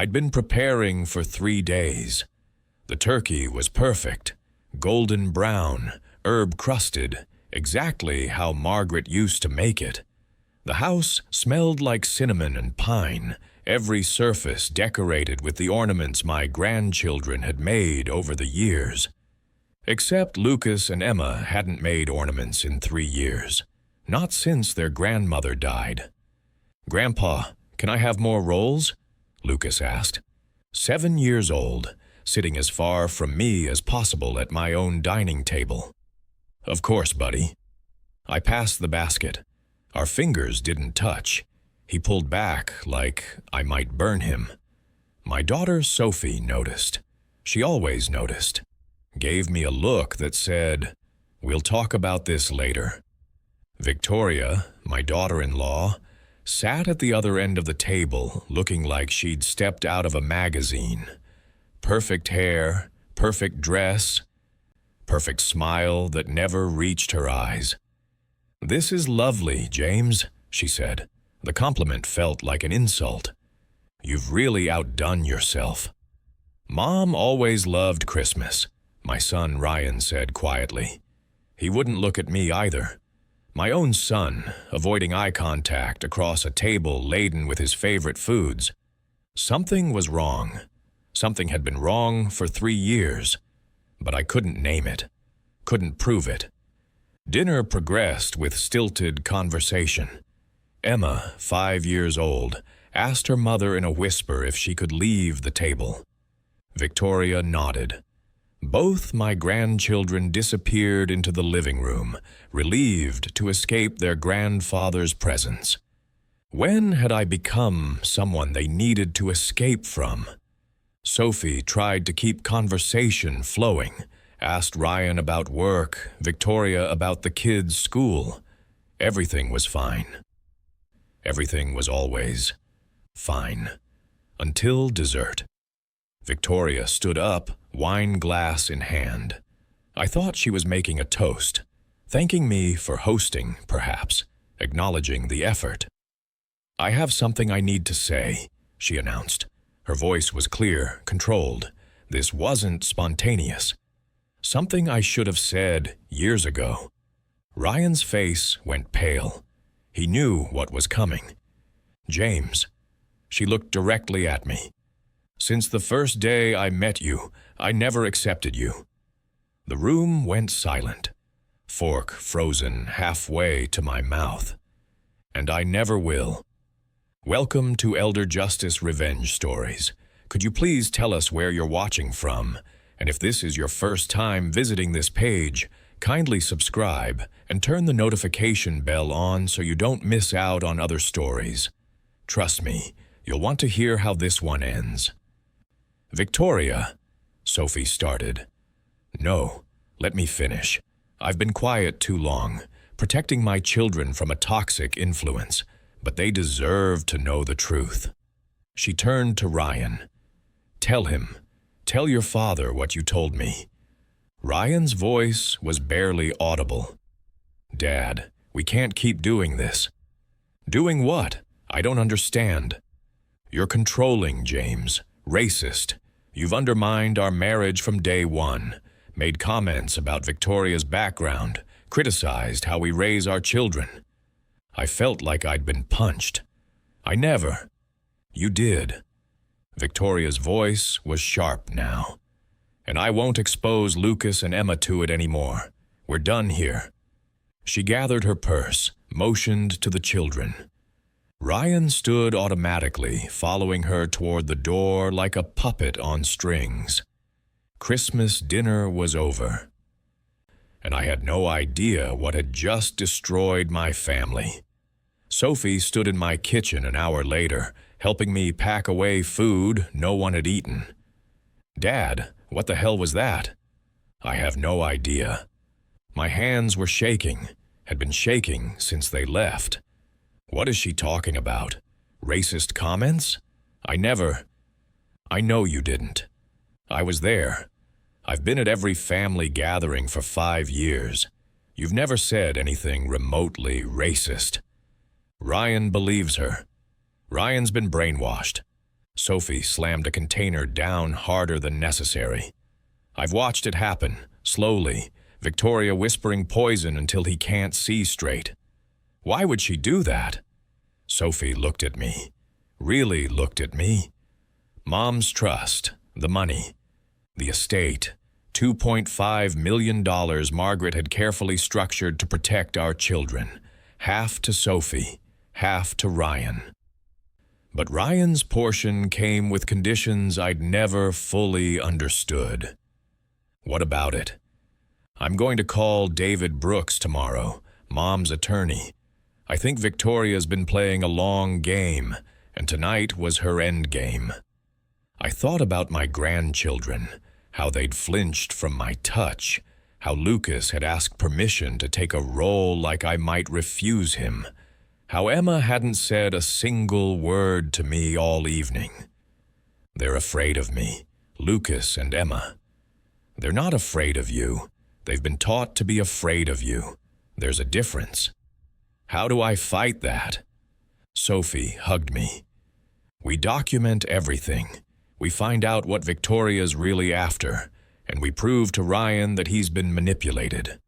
I'd been preparing for 3 days. The turkey was perfect, golden brown, herb-crusted, exactly how Margaret used to make it. The house smelled like cinnamon and pine, every surface decorated with the ornaments my grandchildren had made over the years. Except Lucas and Emma hadn't made ornaments in 3 years, not since their grandmother died. "Grandpa, can I have more rolls?" Lucas asked. 7 years old, sitting as far from me as possible at my own dining table. "Of course, buddy." I passed the basket. Our fingers didn't touch. He pulled back like I might burn him. My daughter Sophie noticed. She always noticed. Gave me a look that said, "We'll talk about this later." Victoria, my daughter-in-law, sat at the other end of the table looking like she'd stepped out of a magazine. Perfect hair, perfect dress, perfect smile that never reached her eyes. "This is lovely, James," she said. The compliment felt like an insult. "You've really outdone yourself." "Mom always loved Christmas," my son Ryan said quietly. He wouldn't look at me either. My own son, avoiding eye contact across a table laden with his favorite foods. Something was wrong. Something had been wrong for 3 years, but I couldn't name it, couldn't prove it. Dinner progressed with stilted conversation. Emma, 5 years old, asked her mother in a whisper if she could leave the table. Victoria nodded. Both my grandchildren disappeared into the living room, relieved to escape their grandfather's presence. When had I become someone they needed to escape from? Sophie tried to keep conversation flowing, asked Ryan about work, Victoria about the kids' school. Everything was fine. Everything was always fine. Until dessert. Victoria stood up, wine glass in hand. I thought she was making a toast, thanking me for hosting, perhaps, acknowledging the effort. "I have something I need to say," she announced. Her voice was clear, controlled. This wasn't spontaneous. Something I should have said years ago. Ryan's face went pale. He knew what was coming. "James." She looked directly at me. "Since the first day I met you, I never accepted you." The room went silent, fork frozen halfway to my mouth. "And I never will." Welcome to Elder Justice Revenge Stories. Could you please tell us where you're watching from? And if this is your first time visiting this page, kindly subscribe and turn the notification bell on so you don't miss out on other stories. Trust me, you'll want to hear how this one ends. "Victoria," Sophie started. "No, let me finish. I've been quiet too long, protecting my children from a toxic influence, but they deserve to know the truth." She turned to Ryan. Tell your father what you told me." Ryan's voice was barely audible. "Dad, we can't keep doing this." "Doing what? I don't understand." "You're controlling, James. Racist. You've undermined our marriage from day one, made comments about Victoria's background, criticized how we raise our children." I felt like I'd been punched. "I never." "You did." Victoria's voice was sharp now. "And I won't expose Lucas and Emma to it anymore. We're done here." She gathered her purse, motioned to the children. Ryan stood automatically, following her toward the door like a puppet on strings. Christmas dinner was over, and I had no idea what had just destroyed my family. Sophie stood in my kitchen an hour later, helping me pack away food no one had eaten. "Dad, what the hell was that?" I have no idea. My hands were shaking, had been shaking since they left. What is she talking about? Racist comments? I know you didn't. I was there. I've been at every family gathering for 5 years. You've never said anything remotely racist. Ryan believes her. Ryan's been brainwashed. Sophie slammed a container down harder than necessary. I've watched it happen, slowly, Victoria whispering poison until he can't see straight. Why would she do that? Sophie looked at me. Really looked at me. Mom's trust, the money, the estate, $2.5 million Margaret had carefully structured to protect our children, half to Sophie, half to Ryan. But Ryan's portion came with conditions I'd never fully understood. What about it? I'm going to call David Brooks tomorrow, Mom's attorney. I think Victoria's been playing a long game, and tonight was her end game. I thought about my grandchildren, how they'd flinched from my touch, how Lucas had asked permission to take a role like I might refuse him, how Emma hadn't said a single word to me all evening. They're afraid of me, Lucas and Emma. They're not afraid of you. They've been taught to be afraid of you. There's a difference. How do I fight that? Sophie hugged me. We document everything. We find out what Victoria's really after, and we prove to Ryan that he's been manipulated.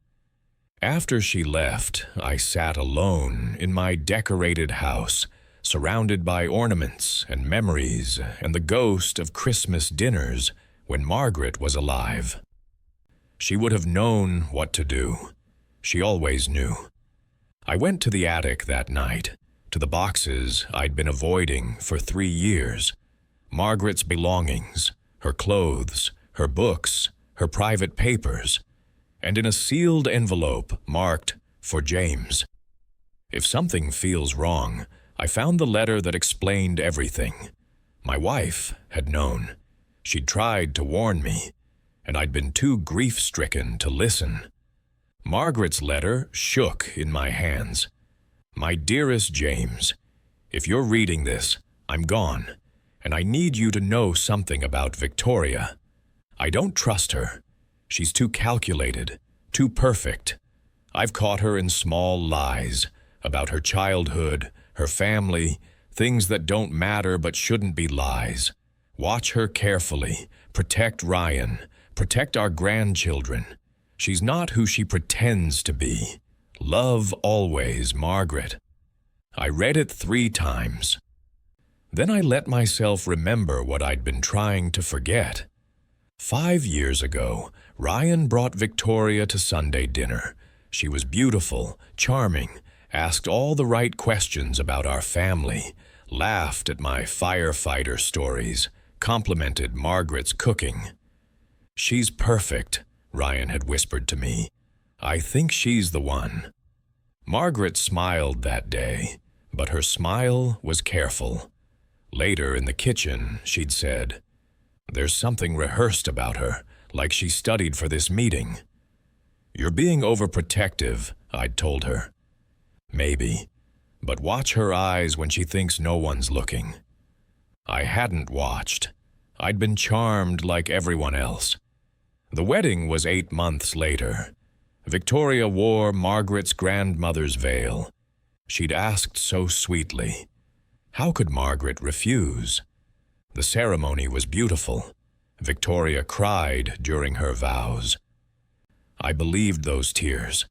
After she left, I sat alone in my decorated house, surrounded by ornaments and memories and the ghost of Christmas dinners when Margaret was alive. She would have known what to do. She always knew. I went to the attic that night, to the boxes I'd been avoiding for 3 years. Margaret's belongings, her clothes, her books, her private papers, and in a sealed envelope marked for James. If something feels wrong, I found the letter that explained everything. My wife had known. She'd tried to warn me, and I'd been too grief-stricken to listen. Margaret's letter shook in my hands. My dearest James, if you're reading this, I'm gone, and I need you to know something about Victoria. I don't trust her. She's too calculated, too perfect. I've caught her in small lies about her childhood, her family, things that don't matter but shouldn't be lies. Watch her carefully. Protect Ryan. Protect our grandchildren. She's not who she pretends to be. Love always, Margaret. I read it 3 times. Then I let myself remember what I'd been trying to forget. 5 years ago, Ryan brought Victoria to Sunday dinner. She was beautiful, charming, asked all the right questions about our family, laughed at my firefighter stories, complimented Margaret's cooking. She's perfect, Ryan had whispered to me. I think she's the one. Margaret smiled that day, but her smile was careful. Later in the kitchen, she'd said, "There's something rehearsed about her, like she studied for this meeting." "You're being overprotective," I'd told her. "Maybe, but watch her eyes when she thinks no one's looking." I hadn't watched. I'd been charmed like everyone else. The wedding was 8 months later. Victoria wore Margaret's grandmother's veil. She'd asked so sweetly. How could Margaret refuse? The ceremony was beautiful. Victoria cried during her vows. I believed those tears.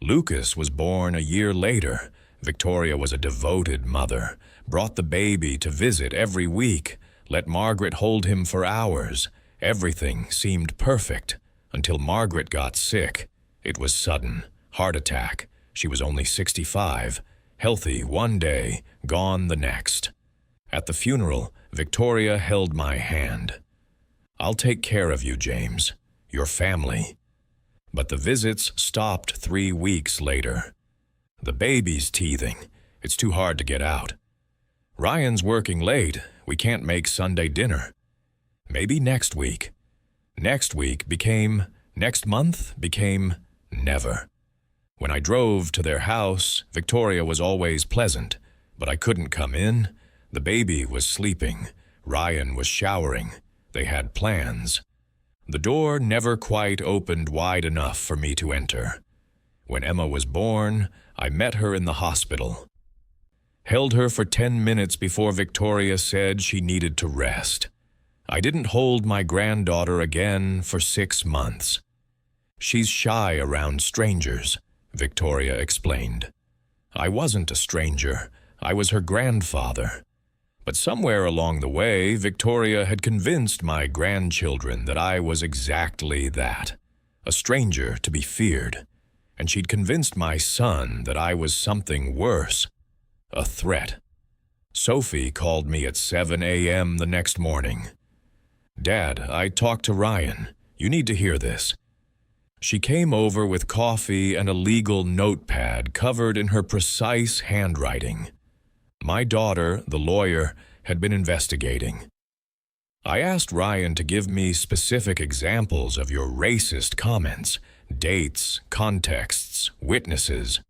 Lucas was born a year later. Victoria was a devoted mother, brought the baby to visit every week, let Margaret hold him for hours. Everything seemed perfect until Margaret got sick. It was sudden, heart attack. She was only 65, healthy one day, gone the next. At the funeral, Victoria held my hand. "I'll take care of you, James, your family." But the visits stopped 3 weeks later. The baby's teething. It's too hard to get out. Ryan's working late. We can't make Sunday dinner. Maybe next week. Next month became never. When I drove to their house, Victoria was always pleasant, but I couldn't come in. The baby was sleeping. Ryan was showering. They had plans. The door never quite opened wide enough for me to enter. When Emma was born, I met her in the hospital. Held her for 10 minutes before Victoria said she needed to rest. I didn't hold my granddaughter again for 6 months. She's shy around strangers, Victoria explained. I wasn't a stranger. I was her grandfather. But somewhere along the way, Victoria had convinced my grandchildren that I was exactly that, a stranger to be feared. And she'd convinced my son that I was something worse, a threat. Sophie called me at 7 a.m. the next morning. "Dad, I talked to Ryan. You need to hear this." She came over with coffee and a legal notepad covered in her precise handwriting. My daughter, the lawyer, had been investigating. I asked Ryan to give me specific examples of your racist comments, dates, contexts, witnesses.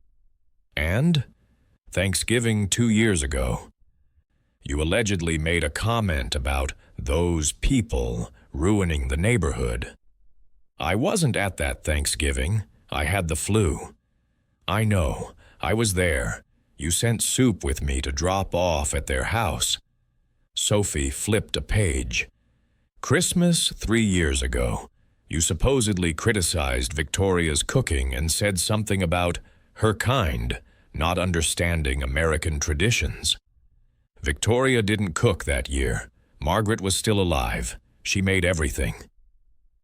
And Thanksgiving 2 years ago, you allegedly made a comment about those people ruining the neighborhood. I wasn't at that Thanksgiving. I had the flu. I know. I was there. You sent soup with me to drop off at their house. Sophie flipped a page. Christmas 3 years ago, you supposedly criticized Victoria's cooking and said something about her kind not understanding American traditions. Victoria didn't cook that year. Margaret was still alive. She made everything.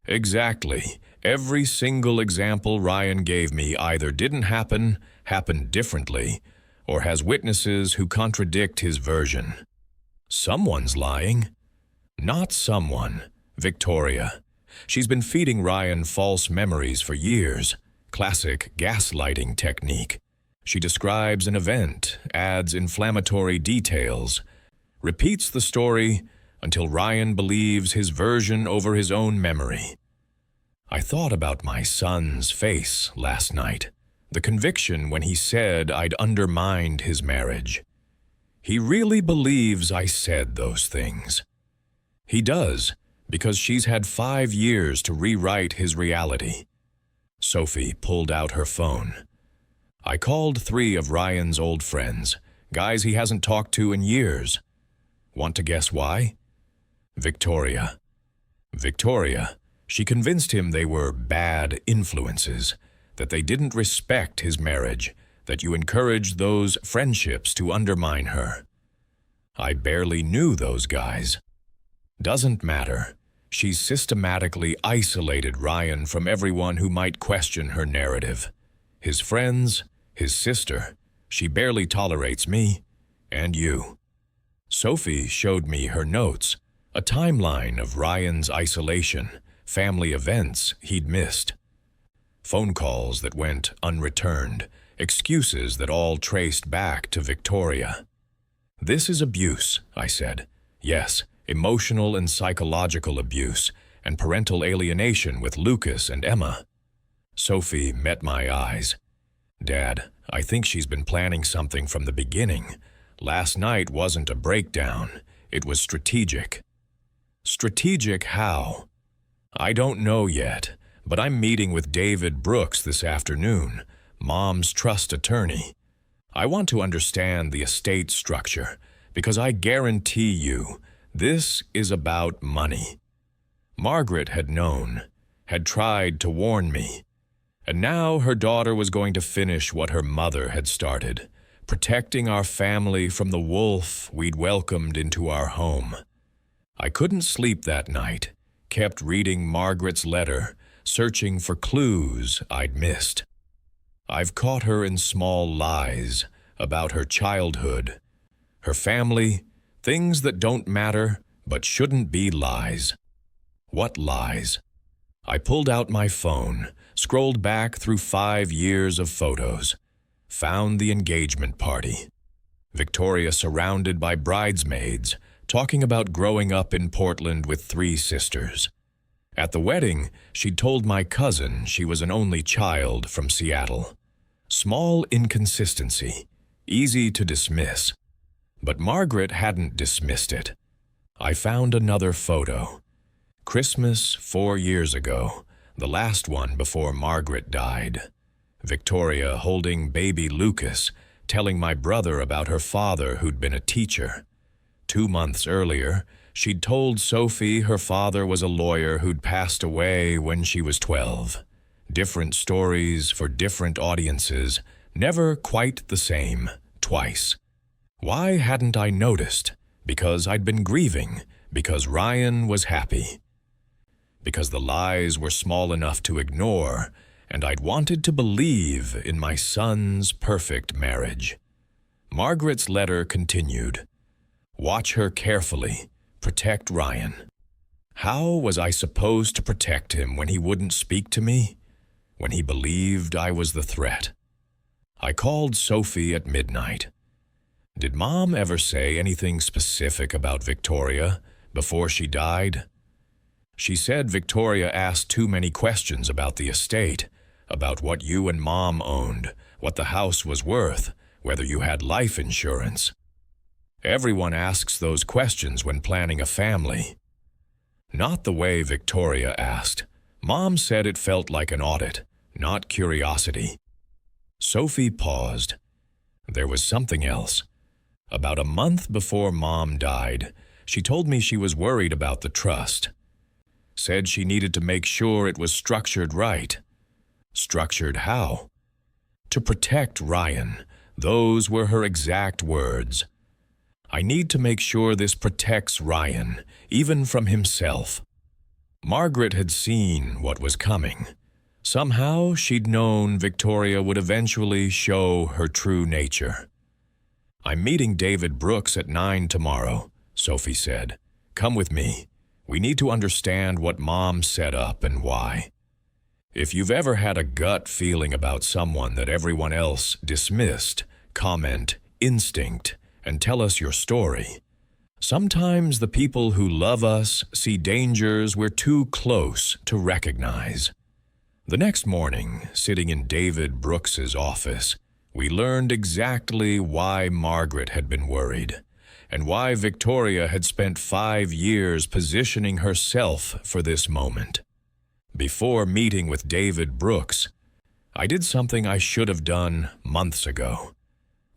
Exactly. Every single example Ryan gave me either didn't happen, happened differently, or has witnesses who contradict his version. Someone's lying. Not someone. Victoria. She's been feeding Ryan false memories for years. Classic gaslighting technique. She describes an event, adds inflammatory details, repeats the story until Ryan believes his version over his own memory. I thought about my son's face last night, the conviction when he said I'd undermined his marriage. He really believes I said those things. He does, because she's had 5 years to rewrite his reality. Sophie pulled out her phone. I called 3 of Ryan's old friends, guys he hasn't talked to in years. Want to guess why? Victoria. She convinced him they were bad influences, that they didn't respect his marriage, that you encouraged those friendships to undermine her. I barely knew those guys. Doesn't matter. She's systematically isolated Ryan from everyone who might question her narrative. His friends, his sister. She barely tolerates me, and you. Sophie showed me her notes, a timeline of Ryan's isolation, family events he'd missed. Phone calls that went unreturned, excuses that all traced back to Victoria. This is abuse, I said. Yes, emotional and psychological abuse, and parental alienation with Lucas and Emma. Sophie met my eyes. Dad, I think she's been planning something from the beginning. Last night wasn't a breakdown. It was strategic. Strategic how? I don't know yet, but I'm meeting with David Brooks this afternoon, Mom's trust attorney. I want to understand the estate structure, because I guarantee you, this is about money. Margaret had known, had tried to warn me. And now her daughter was going to finish what her mother had started, protecting our family from the wolf we'd welcomed into our home. I couldn't sleep that night, kept reading Margaret's letter, searching for clues I'd missed. I've caught her in small lies about her childhood, her family, things that don't matter but shouldn't be lies. What lies? I pulled out my phone, scrolled back through 5 years of photos, found the engagement party. Victoria surrounded by bridesmaids, talking about growing up in Portland with 3 sisters. At the wedding, she'd told my cousin she was an only child from Seattle. Small inconsistency, easy to dismiss. But Margaret hadn't dismissed it. I found another photo. Christmas 4 years ago, the last one before Margaret died. Victoria holding baby Lucas, telling my brother about her father who'd been a teacher. 2 months earlier, she'd told Sophie her father was a lawyer who'd passed away when she was 12. Different stories for different audiences, never quite the same, twice. Why hadn't I noticed? Because I'd been grieving, because Ryan was happy. Because the lies were small enough to ignore, and I'd wanted to believe in my son's perfect marriage. Margaret's letter continued. Watch her carefully. Protect Ryan. How was I supposed to protect him when he wouldn't speak to me? When he believed I was the threat? I called Sophie at midnight. Did Mom ever say anything specific about Victoria before she died? She said Victoria asked too many questions about the estate, about what you and Mom owned, what the house was worth, whether you had life insurance. Everyone asks those questions when planning a family. Not the way Victoria asked. Mom said it felt like an audit, not curiosity. Sophie paused. There was something else. About a month before Mom died, she told me she was worried about the trust. Said she needed to make sure it was structured right. Structured how? To protect Ryan. Those were her exact words. I need to make sure this protects Ryan, even from himself. Margaret had seen what was coming. Somehow she'd known Victoria would eventually show her true nature. I'm meeting David Brooks at 9 tomorrow, Sophie said. Come with me. We need to understand what Mom set up and why. If you've ever had a gut feeling about someone that everyone else dismissed, comment, instinct, and tell us your story. Sometimes the people who love us see dangers we're too close to recognize. The next morning, sitting in David Brooks's office, we learned exactly why Margaret had been worried, and why Victoria had spent 5 years positioning herself for this moment. Before meeting with David Brooks, I did something I should have done months ago.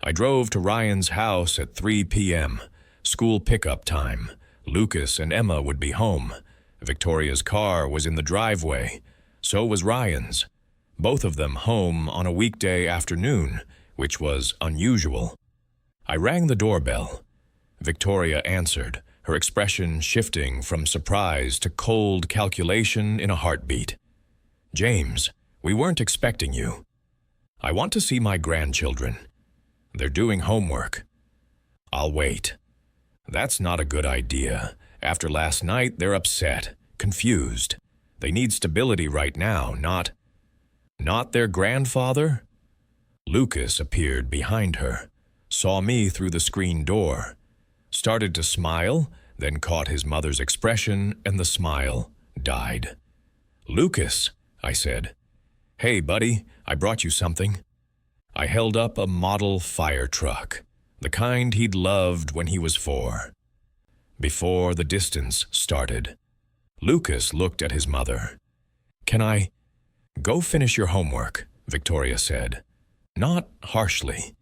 I drove to Ryan's house at 3 p.m., school pickup time. Lucas and Emma would be home. Victoria's car was in the driveway. So was Ryan's. Both of them home on a weekday afternoon, which was unusual. I rang the doorbell. Victoria answered, her expression shifting from surprise to cold calculation in a heartbeat. James, we weren't expecting you. I want to see my grandchildren. They're doing homework. I'll wait. That's not a good idea. After last night, they're upset, confused. They need stability right now, not their grandfather? Lucas appeared behind her, saw me through the screen door, started to smile, then caught his mother's expression, and the smile died. Lucas, I said. Hey, buddy, I brought you something. I held up a model fire truck, the kind he'd loved when he was 4. Before the distance started, Lucas looked at his mother. Can I? Go finish your homework, Victoria said. Not harshly,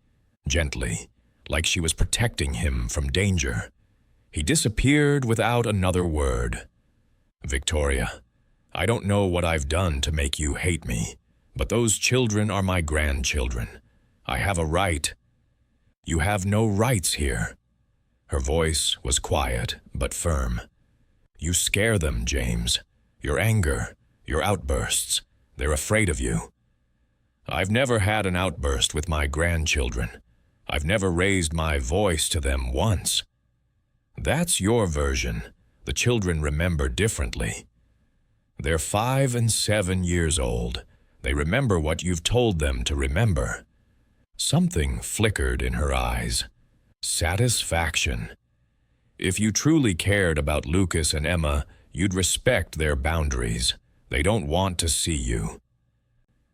gently, like she was protecting him from danger. He disappeared without another word. Victoria, I don't know what I've done to make you hate me, but those children are my grandchildren. I have a right. You have no rights here. Her voice was quiet but firm. You scare them, James. Your anger, your outbursts, they're afraid of you. I've never had an outburst with my grandchildren. I've never raised my voice to them once. That's your version. The children remember differently. They're 5 and 7 years old. They remember what you've told them to remember. Something flickered in her eyes. Satisfaction. If you truly cared about Lucas and Emma, you'd respect their boundaries. They don't want to see you.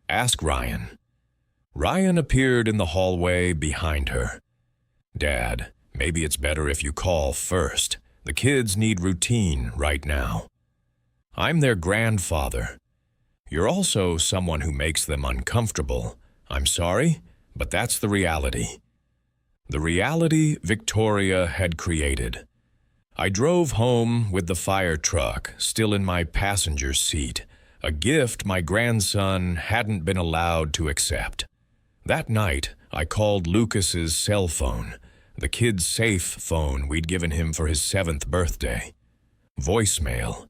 Ask Ryan. Ryan appeared in the hallway behind her. Dad, maybe it's better if you call first. The kids need routine right now. I'm their grandfather. You're also someone who makes them uncomfortable. I'm sorry, but that's the reality. The reality Victoria had created. I drove home with the fire truck still in my passenger seat, a gift my grandson hadn't been allowed to accept. That night, I called Lucas's cell phone, the kid's safe phone we'd given him for his 7th birthday. Voicemail.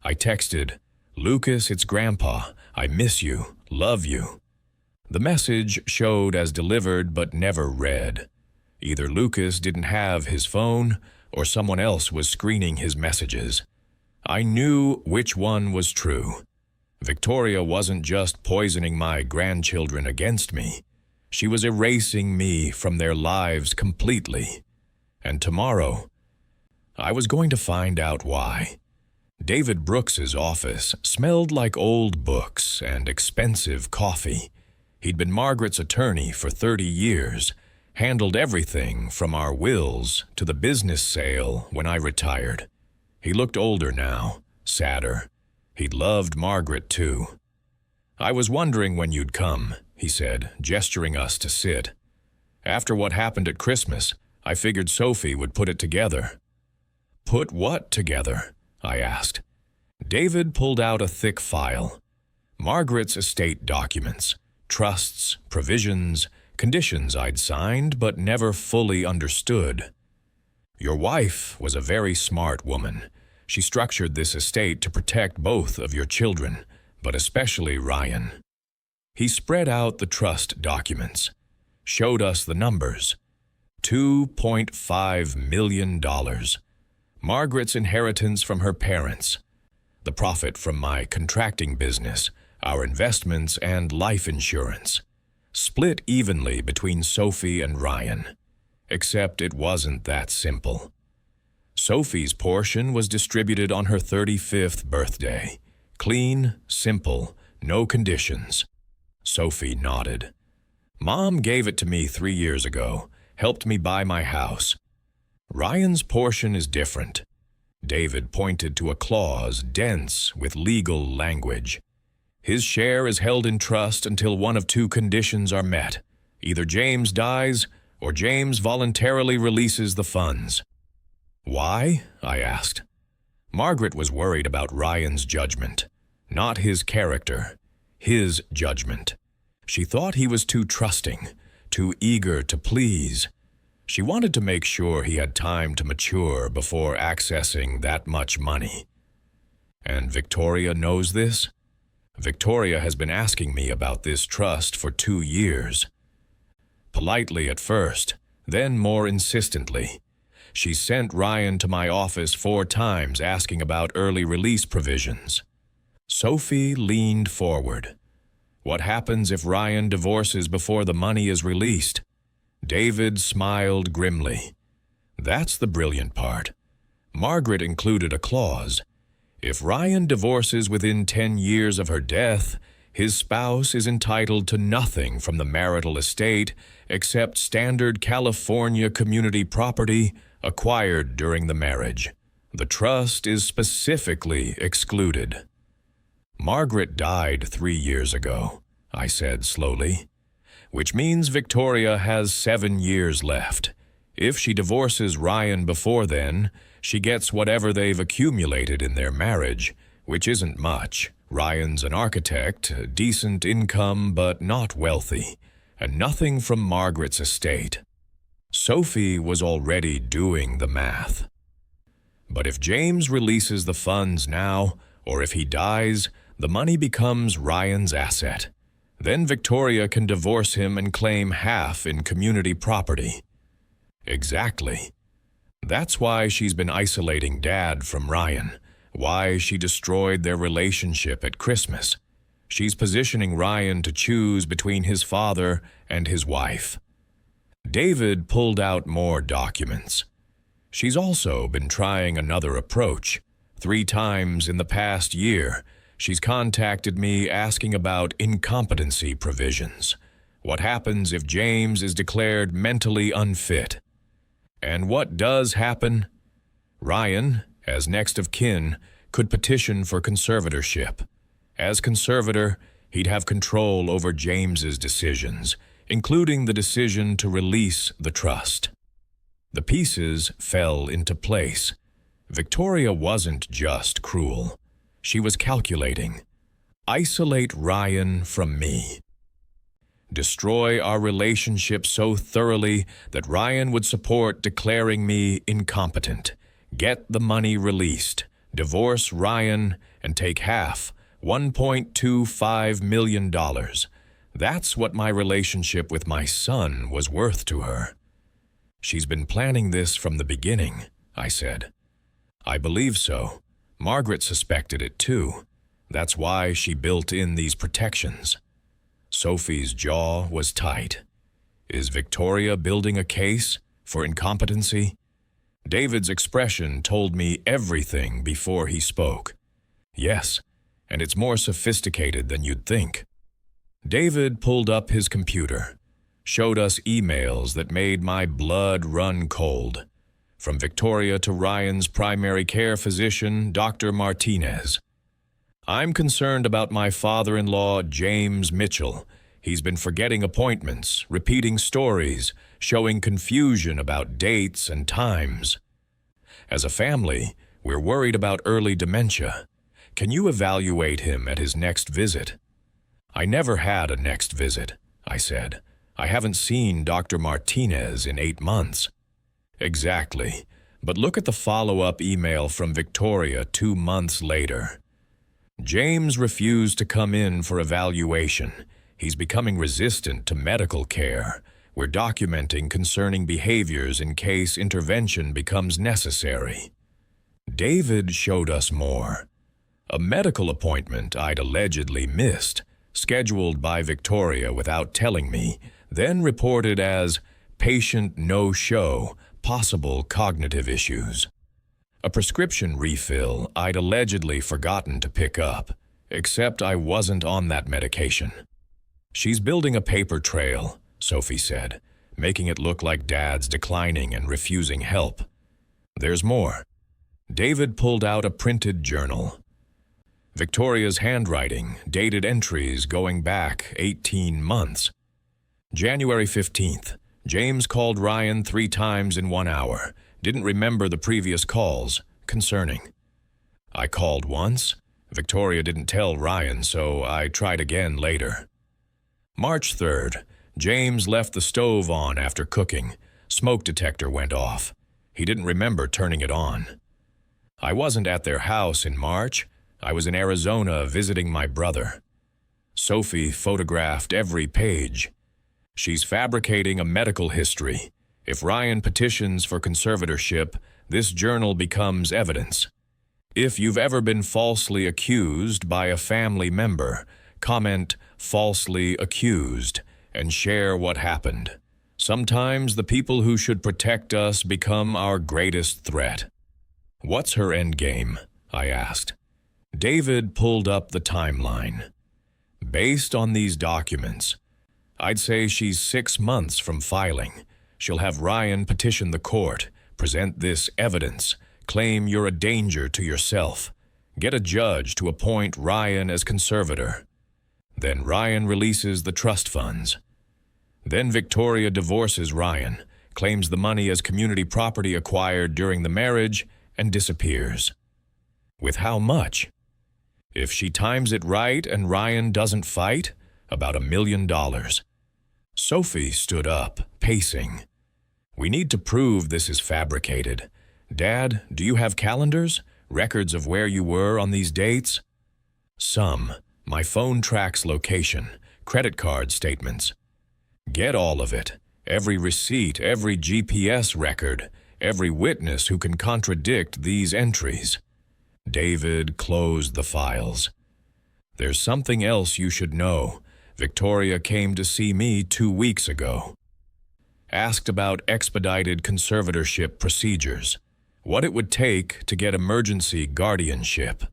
I texted, "Lucas, it's Grandpa. I miss you. Love you." The message showed as delivered but never read. Either Lucas didn't have his phone or someone else was screening his messages. I knew which one was true. Victoria wasn't just poisoning my grandchildren against me. She was erasing me from their lives completely. And tomorrow, I was going to find out why. David Brooks's office smelled like old books and expensive coffee. He'd been Margaret's attorney for 30 years, handled everything from our wills to the business sale when I retired. He looked older now, sadder. He'd loved Margaret too. "I was wondering when you'd come," he said, gesturing us to sit. "After what happened at Christmas, I figured Sophie would put it together." "Put what together?" I asked. David pulled out a thick file. Margaret's estate documents, trusts, provisions, conditions I'd signed but never fully understood. "Your wife was a very smart woman. She structured this estate to protect both of your children, but especially Ryan." He spread out the trust documents, showed us the numbers. $2.5 million. Margaret's inheritance from her parents, the profit from my contracting business, our investments and life insurance, split evenly between Sophie and Ryan. Except it wasn't that simple. Sophie's portion was distributed on her 35th birthday. Clean, simple, no conditions. Sophie nodded. "Mom gave it to me 3 years ago, helped me buy my house. Ryan's portion is different." David pointed to a clause dense with legal language. "His share is held in trust until one of 2 conditions are met. Either James dies or James voluntarily releases the funds." "Why?" I asked. Margaret was worried about Ryan's judgment, not his character, his judgment. She thought he was too trusting, too eager to please. She wanted to make sure he had time to mature before accessing that much money. And Victoria knows this? Victoria has been asking me about this trust for 2 years. Politely at first, then more insistently. She sent Ryan to my office 4 times asking about early release provisions. Sophie leaned forward. "What happens if Ryan divorces before the money is released?" David smiled grimly. "That's the brilliant part. Margaret included a clause. If Ryan divorces within 10 years of her death, his spouse is entitled to nothing from the marital estate except standard California community property acquired during the marriage. The trust is specifically excluded." "Margaret died 3 years ago," I said slowly, "which means Victoria has 7 years left. If she divorces Ryan before then, she gets whatever they've accumulated in their marriage, which isn't much. Ryan's an architect, decent income but not wealthy, and nothing from Margaret's estate." Sophie was already doing the math. "But if James releases the funds now, or if he dies, the money becomes Ryan's asset. Then Victoria can divorce him and claim half in community property." "Exactly. That's why she's been isolating Dad from Ryan, why she destroyed their relationship at Christmas. She's positioning Ryan to choose between his father and his wife." David pulled out more documents. "She's also been trying another approach. 3 times in the past year, she's contacted me asking about incompetency provisions. What happens if James is declared mentally unfit? And what does happen? Ryan, as next of kin, could petition for conservatorship. As conservator, he'd have control over James's decisions. including the decision to release the trust. The pieces fell into place. Victoria wasn't just cruel. She was calculating. Isolate Ryan from me. Destroy our relationship so thoroughly that Ryan would support declaring me incompetent. Get the money released. Divorce Ryan and take half, $1.25 million. That's what my relationship with my son was worth to her. She's been planning this from the beginning, I said. I believe so. Margaret suspected it too. That's why she built in these protections. Sophie's jaw was tight. Is Victoria building a case for incompetency? David's expression told me everything before he spoke. Yes, and it's more sophisticated than you'd think. David pulled up his computer, showed us emails that made my blood run cold. From Victoria to Ryan's primary care physician, Dr. Martinez. I'm concerned about my father-in-law, James Mitchell. He's been forgetting appointments, repeating stories, showing confusion about dates and times. As a family, we're worried about early dementia. Can you evaluate him at his next visit? I never had a next visit, I said. I haven't seen Dr. Martinez in 8 months. Exactly, but look at the follow-up email from Victoria 2 months later. James refused to come in for evaluation. He's becoming resistant to medical care. We're documenting concerning behaviors in case intervention becomes necessary. David showed us more. A medical appointment I'd allegedly missed, scheduled by Victoria without telling me, then reported as patient no-show, possible cognitive issues. A prescription refill I'd allegedly forgotten to pick up, except I wasn't on that medication. She's building a paper trail, Sophie said, making it look like Dad's declining and refusing help. There's more. David pulled out a printed journal. Victoria's handwriting, dated entries going back 18 months. January 15th, James called Ryan 3 times in 1 hour. Didn't remember the previous calls. Concerning. I called once. Victoria didn't tell Ryan, so I tried again later. March 3rd, James left the stove on after cooking. Smoke detector went off. He didn't remember turning it on. I wasn't at their house in March. I was in Arizona visiting my brother. Sophie photographed every page. She's fabricating a medical history. If Ryan petitions for conservatorship, this journal becomes evidence. If you've ever been falsely accused by a family member, comment "falsely accused" and share what happened. Sometimes the people who should protect us become our greatest threat. What's her endgame? I asked. David pulled up the timeline. Based on these documents, I'd say she's 6 months from filing. She'll have Ryan petition the court, present this evidence, claim you're a danger to yourself, get a judge to appoint Ryan as conservator. Then Ryan releases the trust funds. Then Victoria divorces Ryan, claims the money as community property acquired during the marriage, and disappears. With how much? If she times it right and Ryan doesn't fight, about $1 million. Sophie stood up, pacing. We need to prove this is fabricated. Dad, do you have calendars? Records of where you were on these dates? Some. My phone tracks location, credit card statements. Get all of it. Every receipt, every GPS record, every witness who can contradict these entries. David closed the files. There's something else you should know. Victoria came to see me 2 weeks ago. Asked about expedited conservatorship procedures. What it would take to get emergency guardianship.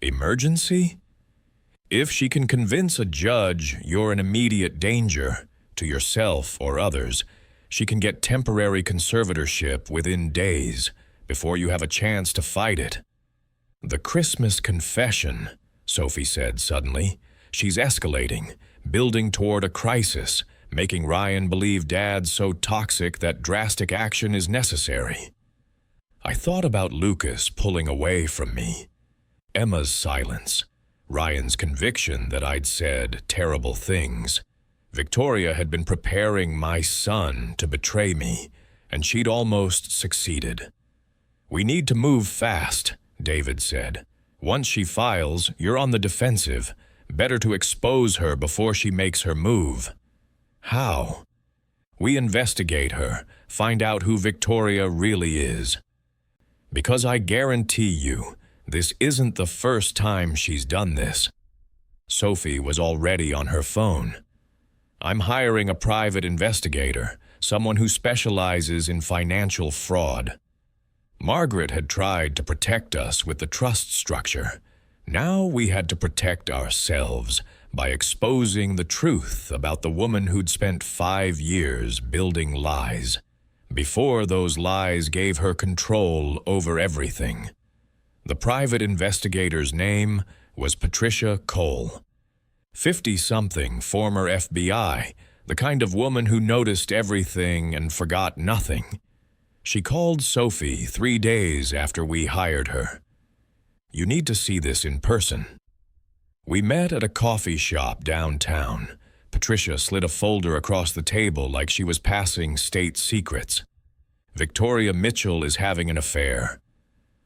Emergency? If she can convince a judge you're in immediate danger to yourself or others, she can get temporary conservatorship within days before you have a chance to fight it. The Christmas confession, Sophie said suddenly. She's escalating, building toward a crisis, making Ryan believe Dad's so toxic that drastic action is necessary. I thought about Lucas pulling away from me, Emma's silence, Ryan's conviction that I'd said terrible things. Victoria had been preparing my son to betray me, and she'd almost succeeded. "We need to move fast," David said. "Once she files, you're on the defensive. Better to expose her before she makes her move." "How?" "We investigate her, find out who Victoria really is. Because I guarantee you, this isn't the first time she's done this." Sophie was already on her phone. "I'm hiring a private investigator, someone who specializes in financial fraud." Margaret had tried to protect us with the trust structure. Now we had to protect ourselves by exposing the truth about the woman who'd spent 5 years building lies, before those lies gave her control over everything. The private investigator's name was Patricia Cole. 50-something former FBI, the kind of woman who noticed everything and forgot nothing. She called Sophie 3 days after we hired her. "You need to see this in person." We met at a coffee shop downtown. Patricia slid a folder across the table like she was passing state secrets. "Victoria Mitchell is having an affair."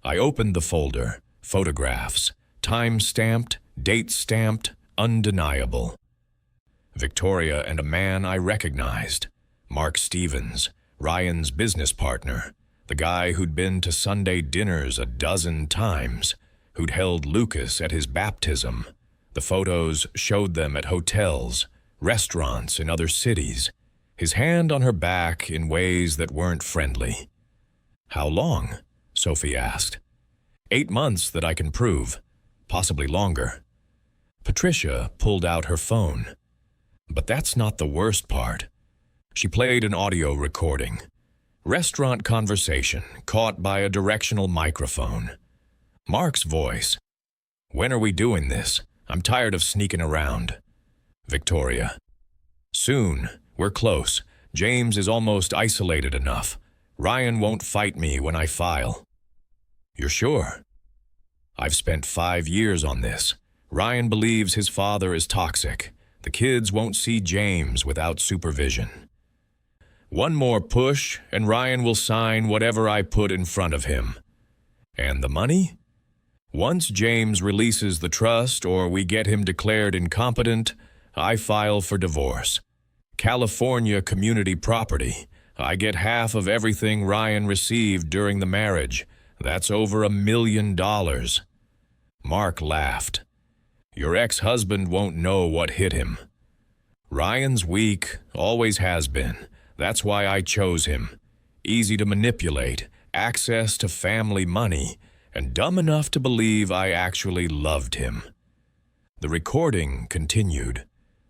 I opened the folder. Photographs. Time-stamped, date-stamped, undeniable. Victoria and a man I recognized. Mark Stevens, Ryan's business partner. The guy who'd been to Sunday dinners a dozen times. Who'd held Lucas at his baptism. The photos showed them at hotels, restaurants in other cities. His hand on her back in ways that weren't friendly. "How long?" Sophie asked. 8 months that I can prove. Possibly longer. Patricia pulled out her phone. But that's not the worst part. She played an audio recording. Restaurant conversation caught by a directional microphone. Mark's voice. "When are we doing this? I'm tired of sneaking around." Victoria. "Soon. We're close. James is almost isolated enough. Ryan won't fight me when I file." "You're sure?" "I've spent 5 years on this. Ryan believes his father is toxic. The kids won't see James without supervision. One more push, and Ryan will sign whatever I put in front of him." "And the money?" "Once James releases the trust or we get him declared incompetent, I file for divorce. California community property. I get half of everything Ryan received during the marriage. That's over $1 million. Mark laughed. "Your ex-husband won't know what hit him." "Ryan's weak, always has been. That's why I chose him. Easy to manipulate, access to family money, and dumb enough to believe I actually loved him." The recording continued.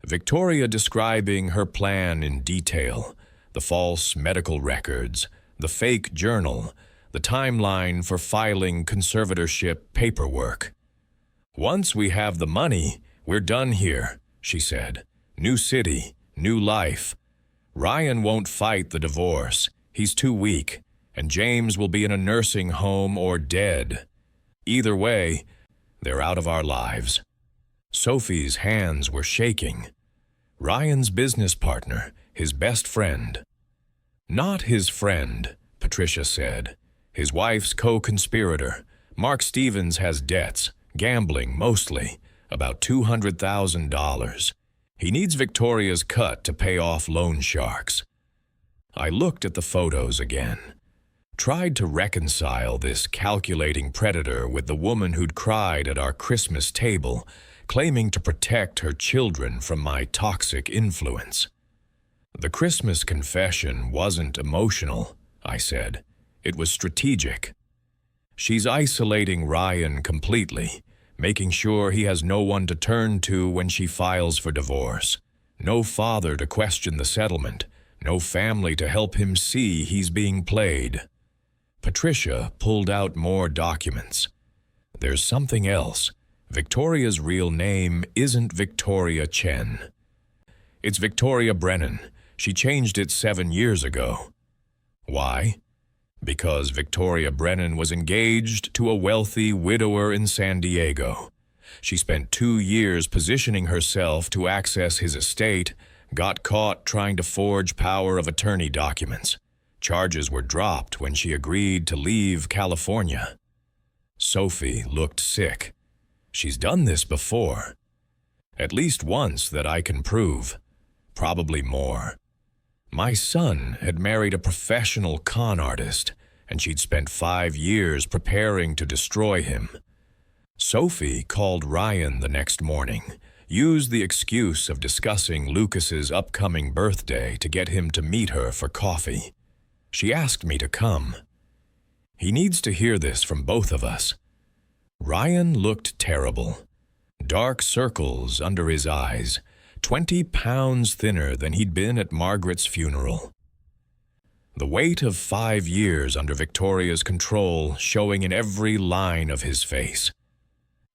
Victoria describing her plan in detail, the false medical records, the fake journal, the timeline for filing conservatorship paperwork. "Once we have the money, we're done here," she said. "New city, new life. Ryan won't fight the divorce. He's too weak, and James will be in a nursing home or dead. Either way, they're out of our lives." Sophie's hands were shaking. Ryan's business partner, his best friend. "Not his friend," Patricia said. "His wife's co-conspirator. Mark Stevens has debts, gambling mostly, about $200,000. He needs Victoria's cut to pay off loan sharks." I looked at the photos again. Tried to reconcile this calculating predator with the woman who'd cried at our Christmas table, claiming to protect her children from my toxic influence. "The Christmas confession wasn't emotional," I said. "It was strategic. She's isolating Ryan completely, making sure he has no one to turn to when she files for divorce. No father to question the settlement, no family to help him see he's being played." Patricia pulled out more documents. "There's something else. Victoria's real name isn't Victoria Chen. It's Victoria Brennan. She changed it 7 years ago. Why? Because Victoria Brennan was engaged to a wealthy widower in San Diego. She spent 2 years positioning herself to access his estate, got caught trying to forge power of attorney documents. Charges were dropped when she agreed to leave California. Sophie looked sick. She's done this before. At least once that I can prove. Probably more. My son had married a professional con artist, and she'd spent 5 years preparing to destroy him. Sophie called Ryan the next morning, used the excuse of discussing Lucas's upcoming birthday to get him to meet her for coffee. She asked me to come. He needs to hear this from both of us. Ryan looked terrible. Dark circles under his eyes, 20 pounds thinner than he'd been at Margaret's funeral. The weight of 5 years under Victoria's control showing in every line of his face.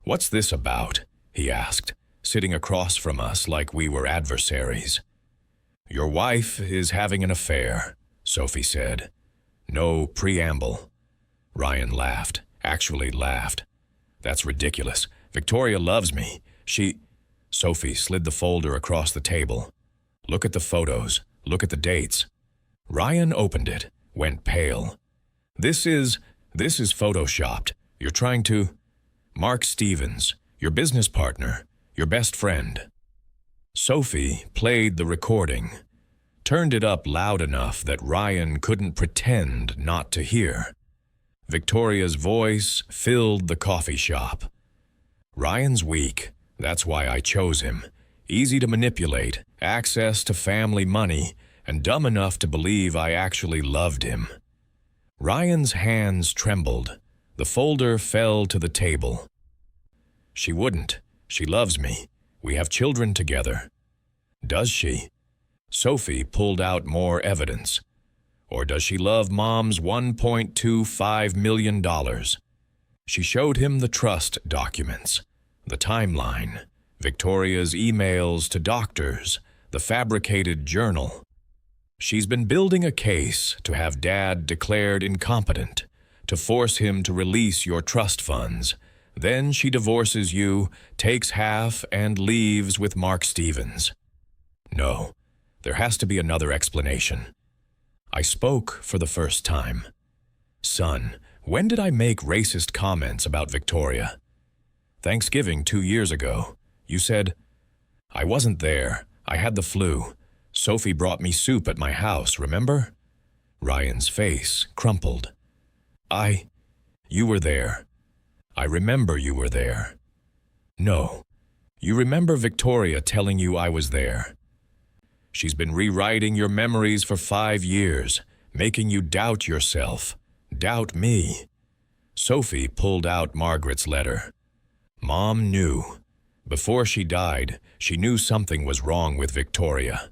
"What's this about?" he asked, sitting across from us like we were adversaries. "Your wife is having an affair," Sophie said. No preamble. Ryan laughed, actually laughed. "That's ridiculous. Victoria loves me. Sophie slid the folder across the table. "Look at the photos. Look at the dates." Ryan opened it, went pale. This is photoshopped. You're trying to... Mark Stevens, your business partner, your best friend." Sophie played the recording, turned it up loud enough that Ryan couldn't pretend not to hear. Victoria's voice filled the coffee shop. "Ryan's weak. That's why I chose him. Easy to manipulate, access to family money, and dumb enough to believe I actually loved him." Ryan's hands trembled. The folder fell to the table. "She wouldn't. She loves me. We have children together." "Does she?" Sophie pulled out more evidence. "Or does she love Mom's $1.25 million? She showed him the trust documents, the timeline, Victoria's emails to doctors, the fabricated journal. She's been building a case to have Dad declared incompetent, to force him to release your trust funds. Then she divorces you, takes half, and leaves with Mark Stevens. No, there has to be another explanation." I spoke for the first time. "Son, when did I make racist comments about Victoria?" "Thanksgiving 2 years ago. You said..." "I wasn't there. I had the flu. Sophie brought me soup at my house, remember?" Ryan's face crumpled. You were there. I remember you were there." "No. You remember Victoria telling you I was there." "She's been rewriting your memories for 5 years, making you doubt yourself, doubt me." Sophie pulled out Margaret's letter. "Mom knew. Before she died, she knew something was wrong with Victoria."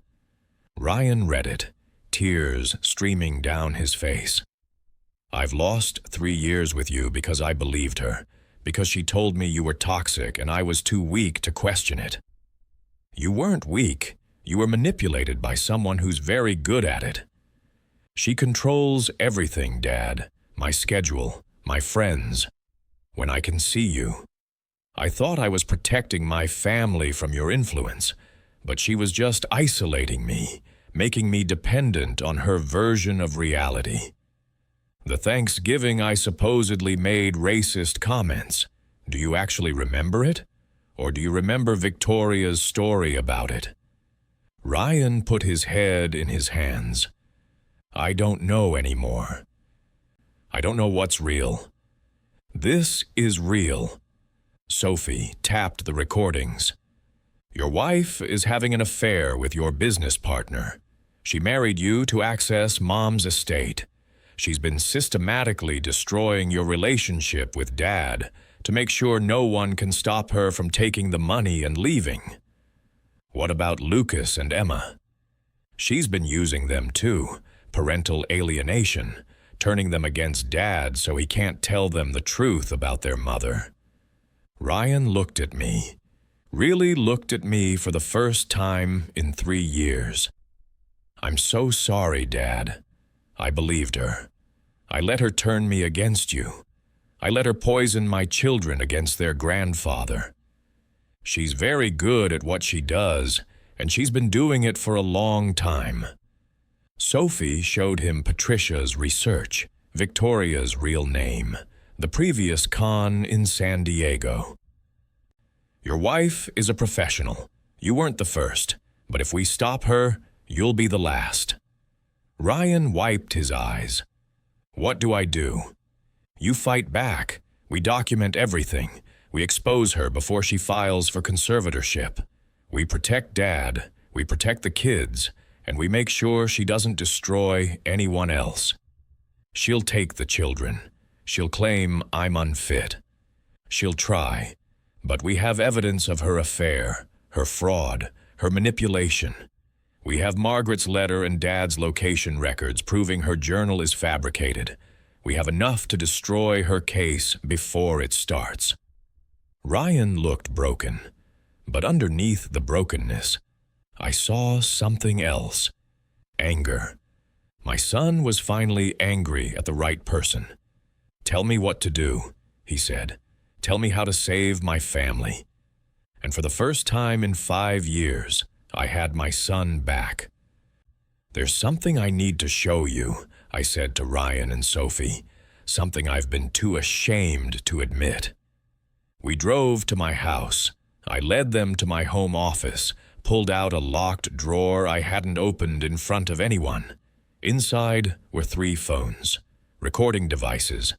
Ryan read it, tears streaming down his face. "I've lost 3 years with you because I believed her, because she told me you were toxic and I was too weak to question it." "You weren't weak. You were manipulated by someone who's very good at it." "She controls everything, Dad. My schedule, my friends. When I can see you. I thought I was protecting my family from your influence, but she was just isolating me, making me dependent on her version of reality. The Thanksgiving I supposedly made racist comments. Do you actually remember it? Or do you remember Victoria's story about it?" Ryan put his head in his hands. "I don't know anymore. I don't know what's real. This is real." Sophie tapped the recordings. "Your wife is having an affair with your business partner. She married you to access Mom's estate. She's been systematically destroying your relationship with Dad to make sure no one can stop her from taking the money and leaving. What about Lucas and Emma? She's been using them too, parental alienation, turning them against Dad so he can't tell them the truth about their mother." Ryan looked at me. really looked at me for the first time in 3 years. "I'm so sorry, Dad." I believed her. I let her turn me against you. I let her poison my children against their grandfather. She's very good at what she does, and she's been doing it for a long time. Sophie showed him Patricia's research, Victoria's real name, the previous con in San Diego. "Your wife is a professional. You weren't the first, but if we stop her, you'll be the last." Ryan wiped his eyes. "What do I do?" "You fight back. We document everything. We expose her before she files for conservatorship. We protect Dad, we protect the kids, and we make sure she doesn't destroy anyone else. She'll take the children. She'll claim I'm unfit. She'll try, but we have evidence of her affair, her fraud, her manipulation. We have Margaret's letter and Dad's location records proving her journal is fabricated. We have enough to destroy her case before it starts." Ryan looked broken, but underneath the brokenness, I saw something else. Anger. My son was finally angry at the right person. "Tell me what to do," he said. "Tell me how to save my family." And for the first time in 5 years, I had my son back. "There's something I need to show you," I said to Ryan and Sophie, "something I've been too ashamed to admit." We drove to my house. I led them to my home office, pulled out a locked drawer I hadn't opened in front of anyone. Inside were 3 phones, recording devices,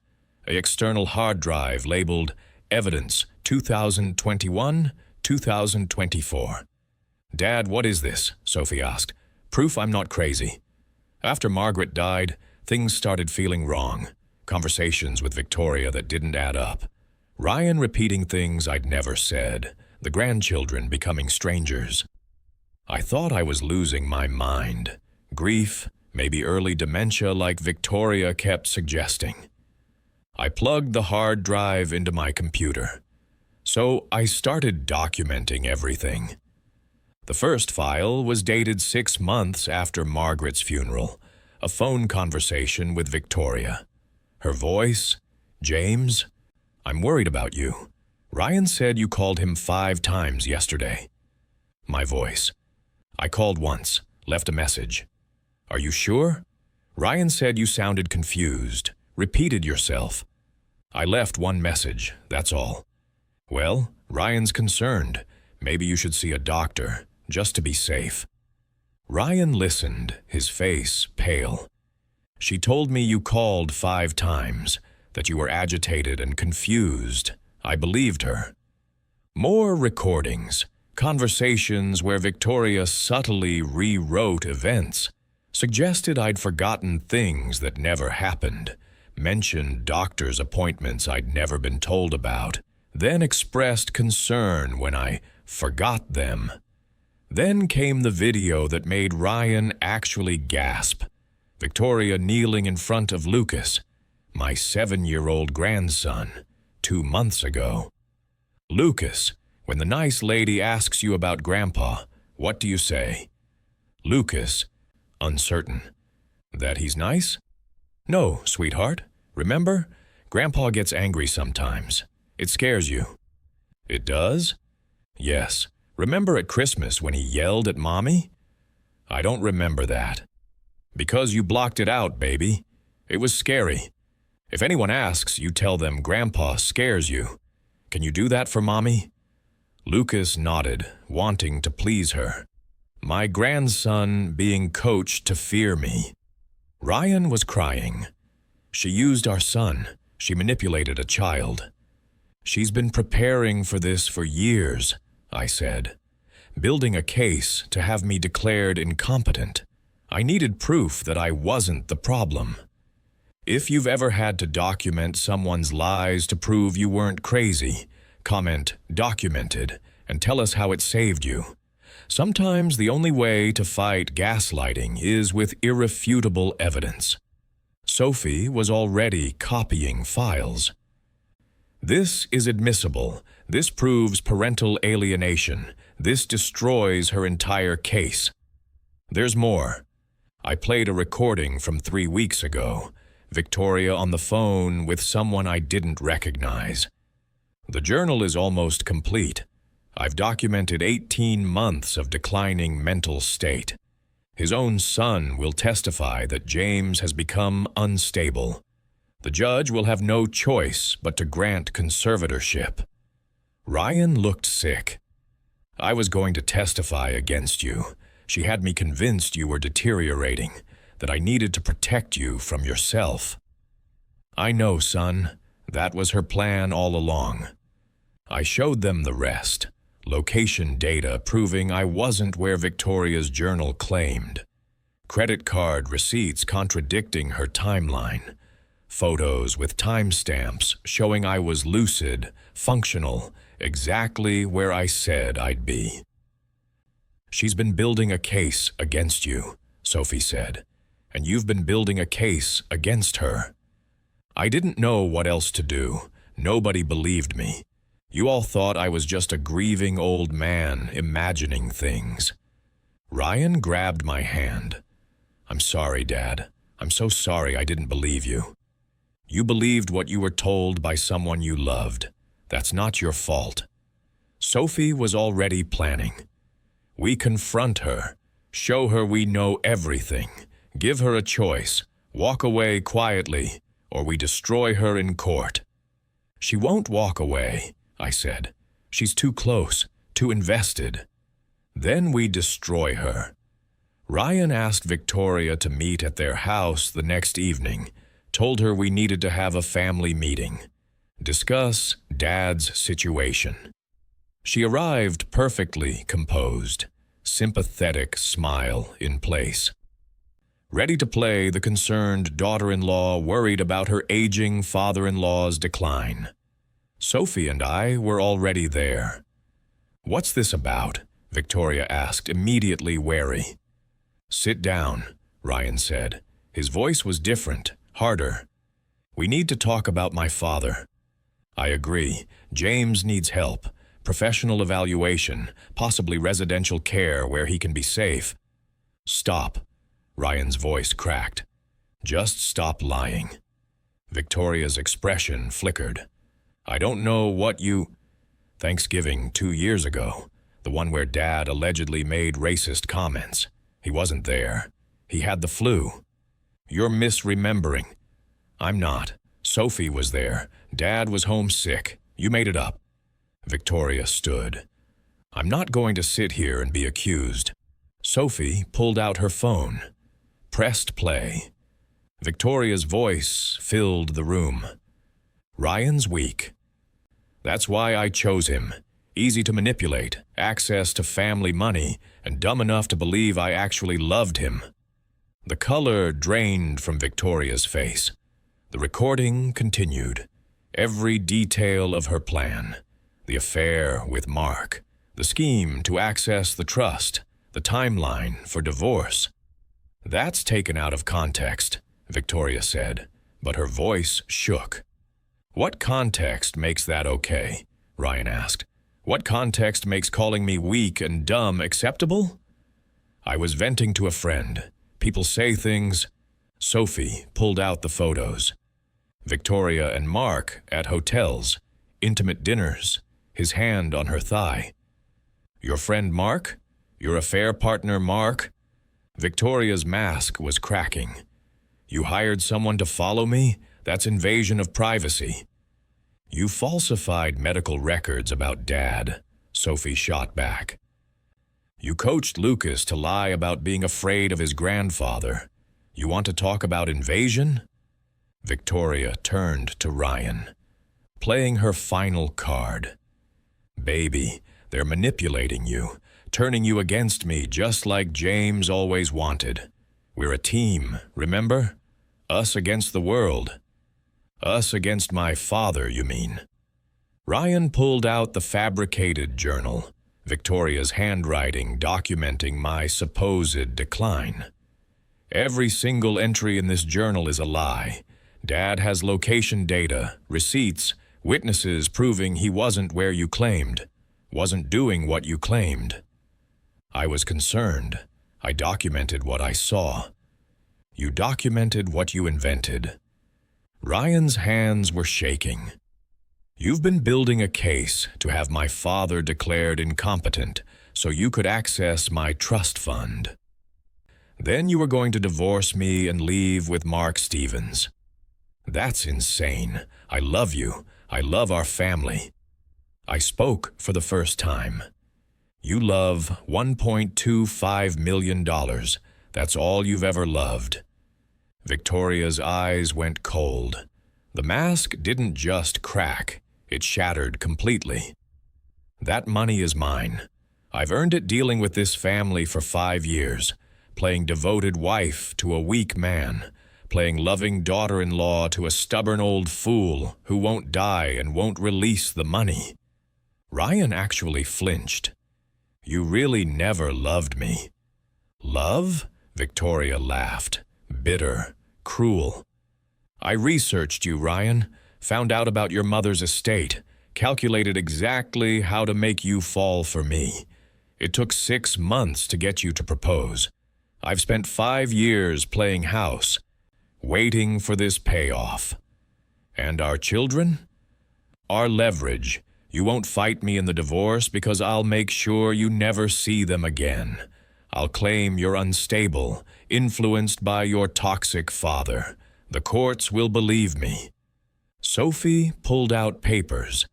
an external hard drive labeled Evidence 2021-2024. "Dad, what is this?" Sophie asked. "Proof I'm not crazy." After Margaret died, things started feeling wrong. Conversations with Victoria that didn't add up. Ryan repeating things I'd never said. The grandchildren becoming strangers. I thought I was losing my mind. Grief, maybe early dementia like Victoria kept suggesting. I plugged the hard drive into my computer. So I started documenting everything. The first file was dated 6 months after Margaret's funeral, a phone conversation with Victoria. Her voice, "James, I'm worried about you. Ryan said you called him 5 times yesterday." My voice, "I called once, left a message." "Are you sure?" "Ryan said you sounded confused, repeated yourself." "I left 1 message, that's all." "Well, Ryan's concerned. Maybe you should see a doctor, just to be safe." Ryan listened, his face pale. "She told me you called 5 times, that you were agitated and confused. I believed her." More recordings, conversations where Victoria subtly rewrote events, suggested I'd forgotten things that never happened, mentioned doctor's appointments I'd never been told about, then expressed concern when I forgot them. Then came the video that made Ryan actually gasp. Victoria kneeling in front of Lucas, my 7-year-old grandson, 2 months ago. "Lucas, when the nice lady asks you about Grandpa, what do you say?" Lucas, uncertain. "That he's nice?" "No, sweetheart. Remember? Grandpa gets angry sometimes. It scares you." "It does?" "Yes. Remember at Christmas when he yelled at Mommy?" "I don't remember that." "Because you blocked it out, baby. It was scary. If anyone asks, you tell them Grandpa scares you. Can you do that for Mommy?" Lucas nodded, wanting to please her. My grandson being coached to fear me. Ryan was crying. "She used our son. She manipulated a child." "She's been preparing for this for years," I said, "building a case to have me declared incompetent. I needed proof that I wasn't the problem. If you've ever had to document someone's lies to prove you weren't crazy, comment 'documented' and tell us how it saved you. Sometimes the only way to fight gaslighting is with irrefutable evidence." Sophie was already copying files. This is admissible. This proves parental alienation. This destroys her entire case. There's more. I played a recording from 3 weeks ago. Victoria on the phone with someone I didn't recognize. The journal is almost complete. I've documented 18 months of declining mental state. His own son will testify that James has become unstable. The judge will have no choice but to grant conservatorship. Ryan looked sick. I was going to testify against you. She had me convinced you were deteriorating, that I needed to protect you from yourself. I know, son. That was her plan all along. I showed them the rest. Location data proving I wasn't where Victoria's journal claimed. Credit card receipts contradicting her timeline. Photos with timestamps showing I was lucid, functional, exactly where I said I'd be. She's been building a case against you, Sophie said, and you've been building a case against her. I didn't know what else to do. Nobody believed me. You all thought I was just a grieving old man imagining things. Ryan grabbed my hand. I'm sorry, Dad. I'm so sorry I didn't believe you. You believed what you were told by someone you loved. That's not your fault. Sophie was already planning. We confront her, show her we know everything, give her a choice, walk away quietly, or we destroy her in court. She won't walk away, I said. She's too close, too invested. Then we destroy her. Ryan asked Victoria to meet at their house the next evening, told her we needed to have a family meeting, discuss Dad's situation. She arrived perfectly composed, sympathetic smile in place. Ready to play the concerned daughter-in-law worried about her aging father-in-law's decline. Sophie and I were already there. What's this about? Victoria asked, immediately wary. Sit down, Ryan said. His voice was different, harder. We need to talk about my father. I agree. James needs help. Professional evaluation, possibly residential care where he can be safe. Stop. Ryan's voice cracked. Just stop lying. Victoria's expression flickered. I don't know what you... Thanksgiving 2 years ago, the one where Dad allegedly made racist comments. He wasn't there. He had the flu. You're misremembering. I'm not. Sophie was there. Dad was homesick. You made it up. Victoria stood. I'm not going to sit here and be accused. Sophie pulled out her phone. Pressed play. Victoria's voice filled the room. Ryan's weak. That's why I chose him. Easy to manipulate, access to family money, and dumb enough to believe I actually loved him. The color drained from Victoria's face. The recording continued. Every detail of her plan. The affair with Mark. The scheme to access the trust. The timeline for divorce. That's taken out of context, Victoria said, but her voice shook. What context makes that okay? Ryan asked. What context makes calling me weak and dumb acceptable? I was venting to a friend. People say things. Sophie pulled out the photos. Victoria and Mark at hotels, intimate dinners, his hand on her thigh. Your friend Mark? Your affair partner Mark? Victoria's mask was cracking. You hired someone to follow me? That's invasion of privacy. You falsified medical records about Dad, Sophie shot back. You coached Lucas to lie about being afraid of his grandfather. You want to talk about invasion? Victoria turned to Ryan, playing her final card. Baby, they're manipulating you, turning you against me just like James always wanted. We're a team, remember? Us against the world. Us against my father, you mean? Ryan pulled out the fabricated journal, Victoria's handwriting documenting my supposed decline. Every single entry in this journal is a lie. Dad has location data, receipts, Witnesses proving he wasn't where you claimed, wasn't doing what you claimed. I was concerned. I documented what I saw. You documented what you invented. Ryan's hands were shaking. You've been building a case to have my father declared incompetent so you could access my trust fund. Then you were going to divorce me and leave with Mark Stevens. That's insane. I love you. I love our family. I spoke for the first time. You love $1.25 million. That's all you've ever loved. Victoria's eyes went cold. The mask didn't just crack. It shattered completely. That money is mine. I've earned it dealing with this family for 5 years, playing devoted wife to a weak man, playing loving daughter-in-law to a stubborn old fool who won't die and won't release the money. Ryan actually flinched. You really never loved me. Love? Victoria laughed, bitter, cruel. I researched you, Ryan, found out about your mother's estate, calculated exactly how to make you fall for me. It took 6 months to get you to propose. I've spent 5 years playing house, waiting for this payoff. And our children? Our leverage. You won't fight me in the divorce because I'll make sure you never see them again. I'll claim you're unstable, influenced by your toxic father. The courts will believe me. Sophie pulled out papers.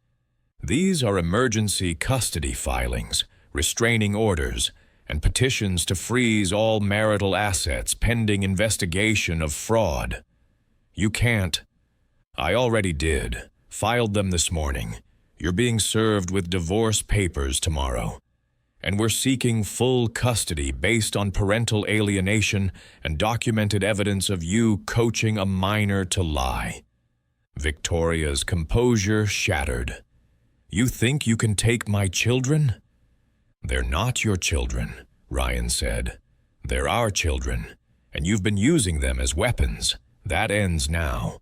These are emergency custody filings, restraining orders, and petitions to freeze all marital assets pending investigation of fraud. You can't. I already did. Filed them this morning. You're being served with divorce papers tomorrow. And we're seeking full custody based on parental alienation and documented evidence of you coaching a minor to lie. Victoria's composure shattered. You think you can take my children? They're not your children, Ryan said. They're our children, and you've been using them as weapons. That ends now.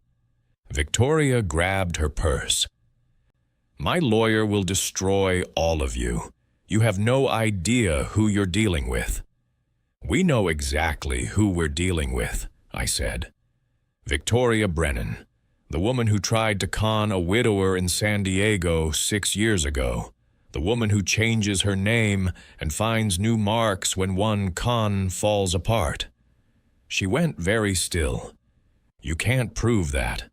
Victoria grabbed her purse. My lawyer will destroy all of you. You have no idea who you're dealing with. We know exactly who we're dealing with, I said. Victoria Brennan, the woman who tried to con a widower in San Diego 6 years ago. The woman who changes her name and finds new marks when one con falls apart. She went very still. You can't prove that.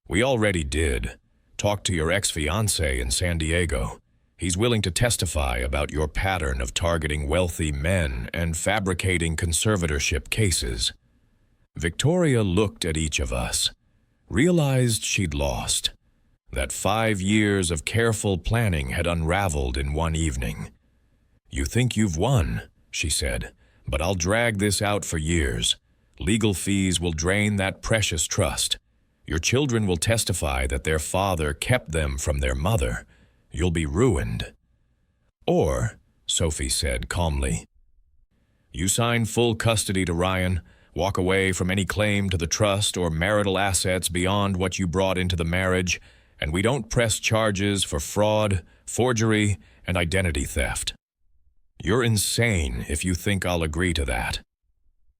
We already did. Talked to your ex-fiancé in San Diego. He's willing to testify about your pattern of targeting wealthy men and fabricating conservatorship cases. Victoria looked at each of us, realized she'd lost, that 5 years of careful planning had unraveled in one evening. You think you've won, she said, but I'll drag this out for years. Legal fees will drain that precious trust. Your children will testify that their father kept them from their mother. You'll be ruined. Or, Sophie said calmly, you sign full custody to Ryan, walk away from any claim to the trust or marital assets beyond what you brought into the marriage, and we don't press charges for fraud, forgery, and identity theft. You're insane if you think I'll agree to that.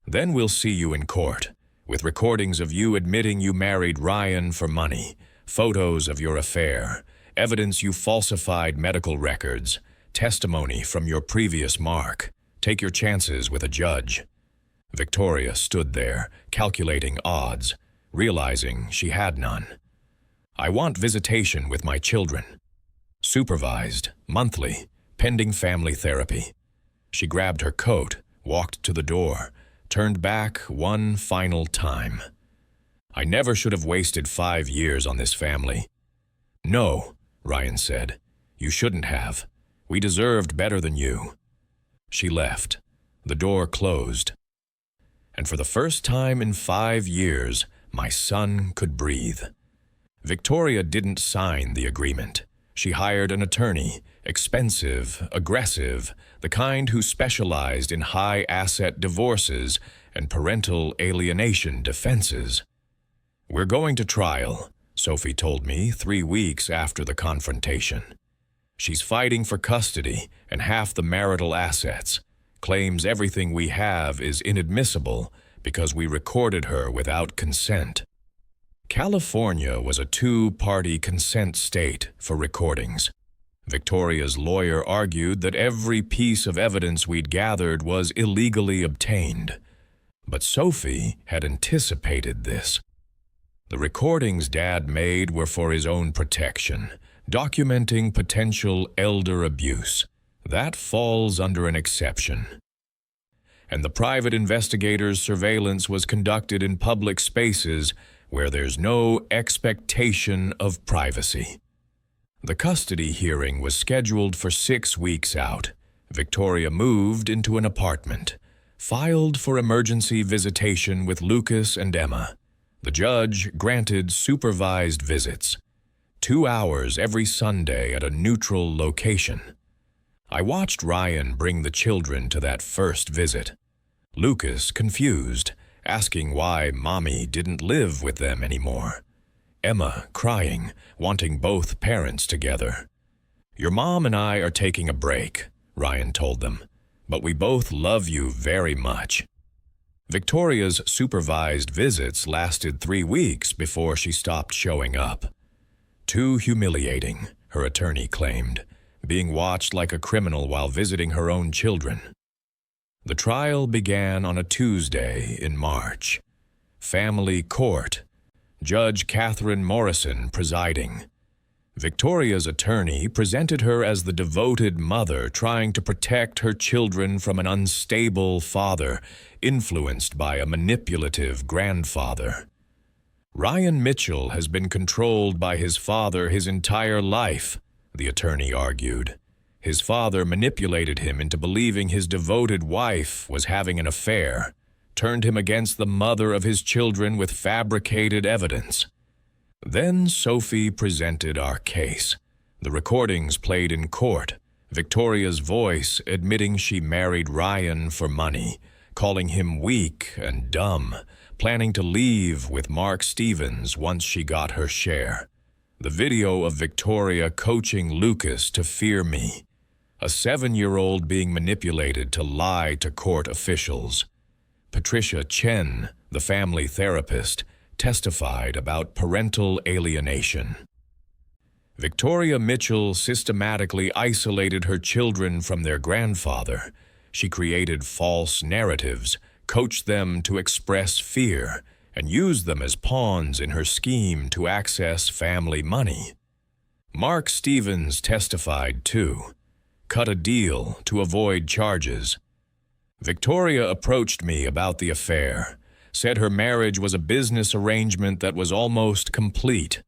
Then we'll see you in court, with recordings of you admitting you married Ryan for money, photos of your affair, evidence you falsified medical records, testimony from your previous mark. Take your chances with a judge. Victoria stood there, calculating odds, realizing she had none. I want visitation with my children. Supervised, monthly, pending family therapy. She grabbed her coat, walked to the door, turned back one final time. I never should have wasted 5 years on this family. No, Ryan said. You shouldn't have. We deserved better than you. She left. The door closed. And for the first time in 5 years, my son could breathe. Victoria didn't sign the agreement. She hired an attorney, expensive, aggressive, the kind who specialized in high-asset divorces and parental alienation defenses. We're going to trial, Sophie told me 3 weeks after the confrontation. She's fighting for custody and half the marital assets, claims everything we have is inadmissible because we recorded her without consent. California was a two-party consent state for recordings. Victoria's lawyer argued that every piece of evidence we'd gathered was illegally obtained. But Sophie had anticipated this. The recordings Dad made were for his own protection, documenting potential elder abuse. That falls under an exception. And the private investigator's surveillance was conducted in public spaces where there's no expectation of privacy. The custody hearing was scheduled for 6 weeks out. Victoria moved into an apartment, filed for emergency visitation with Lucas and Emma. The judge granted supervised visits, 2 hours every Sunday at a neutral location. I watched Ryan bring the children to that first visit. Lucas confused, asking why Mommy didn't live with them anymore. Emma crying, wanting both parents together. "Your mom and I are taking a break," Ryan told them, "but we both love you very much." Victoria's supervised visits lasted 3 weeks before she stopped showing up. Too humiliating, her attorney claimed, being watched like a criminal while visiting her own children. The trial began on a Tuesday in March. Family court. Judge Catherine Morrison presiding. Victoria's attorney presented her as the devoted mother trying to protect her children from an unstable father, influenced by a manipulative grandfather. Ryan Mitchell has been controlled by his father his entire life, the attorney argued. His father manipulated him into believing his devoted wife was having an affair, turned him against the mother of his children with fabricated evidence. Then Sophie presented our case. The recordings played in court, Victoria's voice admitting she married Ryan for money, calling him weak and dumb, planning to leave with Mark Stevens once she got her share. The video of Victoria coaching Lucas to fear me. A 7-year-old being manipulated to lie to court officials. Patricia Chen, the family therapist, testified about parental alienation. Victoria Mitchell systematically isolated her children from their grandfather. She created false narratives, coached them to express fear, and used them as pawns in her scheme to access family money. Mark Stevens testified too, cut a deal to avoid charges. Victoria approached me about the affair, said her marriage was a business arrangement that was almost complete.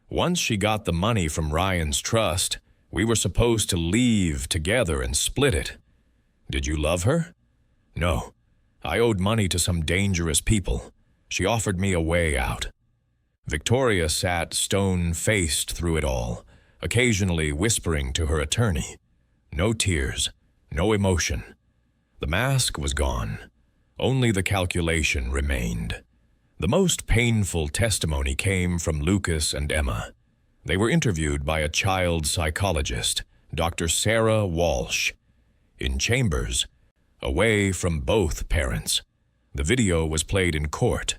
Once she got the money from Ryan's trust, we were supposed to leave together and split it. Did you love her? No. I owed money to some dangerous people. She offered me a way out. Victoria sat stone-faced through it all, occasionally whispering to her attorney. No tears, no emotion. The mask was gone. Only the calculation remained. The most painful testimony came from Lucas and Emma. They were interviewed by a child psychologist, Dr. Sarah Walsh, in chambers, away from both parents. The video was played in court.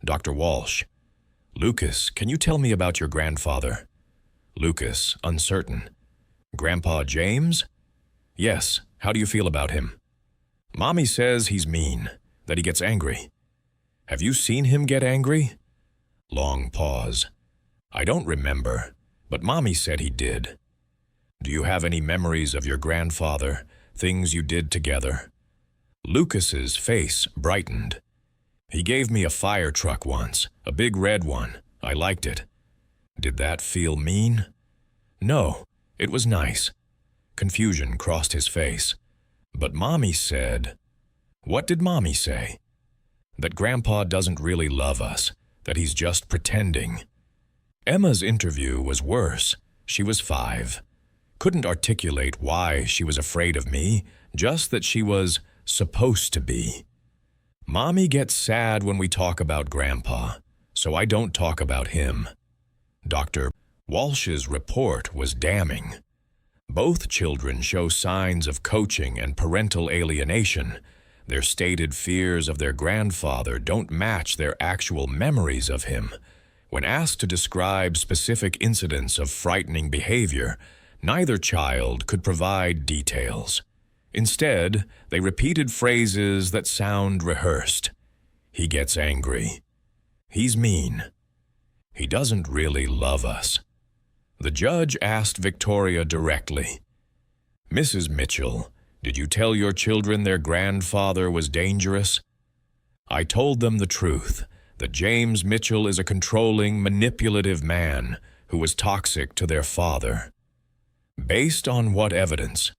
Dr. Walsh: "Lucas, can you tell me about your grandfather?" Lucas, uncertain: "Grandpa James?" "Yes, how do you feel about him?" "Mommy says he's mean, that he gets angry." "Have you seen him get angry?" Long pause. "I don't remember, but Mommy said he did." "Do you have any memories of your grandfather, things you did together?" Lucas's face brightened. "He gave me a fire truck once, a big red one. I liked it." "Did that feel mean?" "No, it was nice." Confusion crossed his face. "But Mommy said..." "What did Mommy say?" "That Grandpa doesn't really love us, that he's just pretending." Emma's interview was worse. She was 5. Couldn't articulate why she was afraid of me, just that she was supposed to be. "Mommy gets sad when we talk about Grandpa, so I don't talk about him." Dr. Walsh's report was damning. Both children show signs of coaching and parental alienation. Their stated fears of their grandfather don't match their actual memories of him. When asked to describe specific incidents of frightening behavior, neither child could provide details. Instead, they repeated phrases that sound rehearsed. He gets angry. He's mean. He doesn't really love us. The judge asked Victoria directly, "Mrs. Mitchell, did you tell your children their grandfather was dangerous?" "I told them the truth, that James Mitchell is a controlling, manipulative man who was toxic to their father." "Based on what evidence?"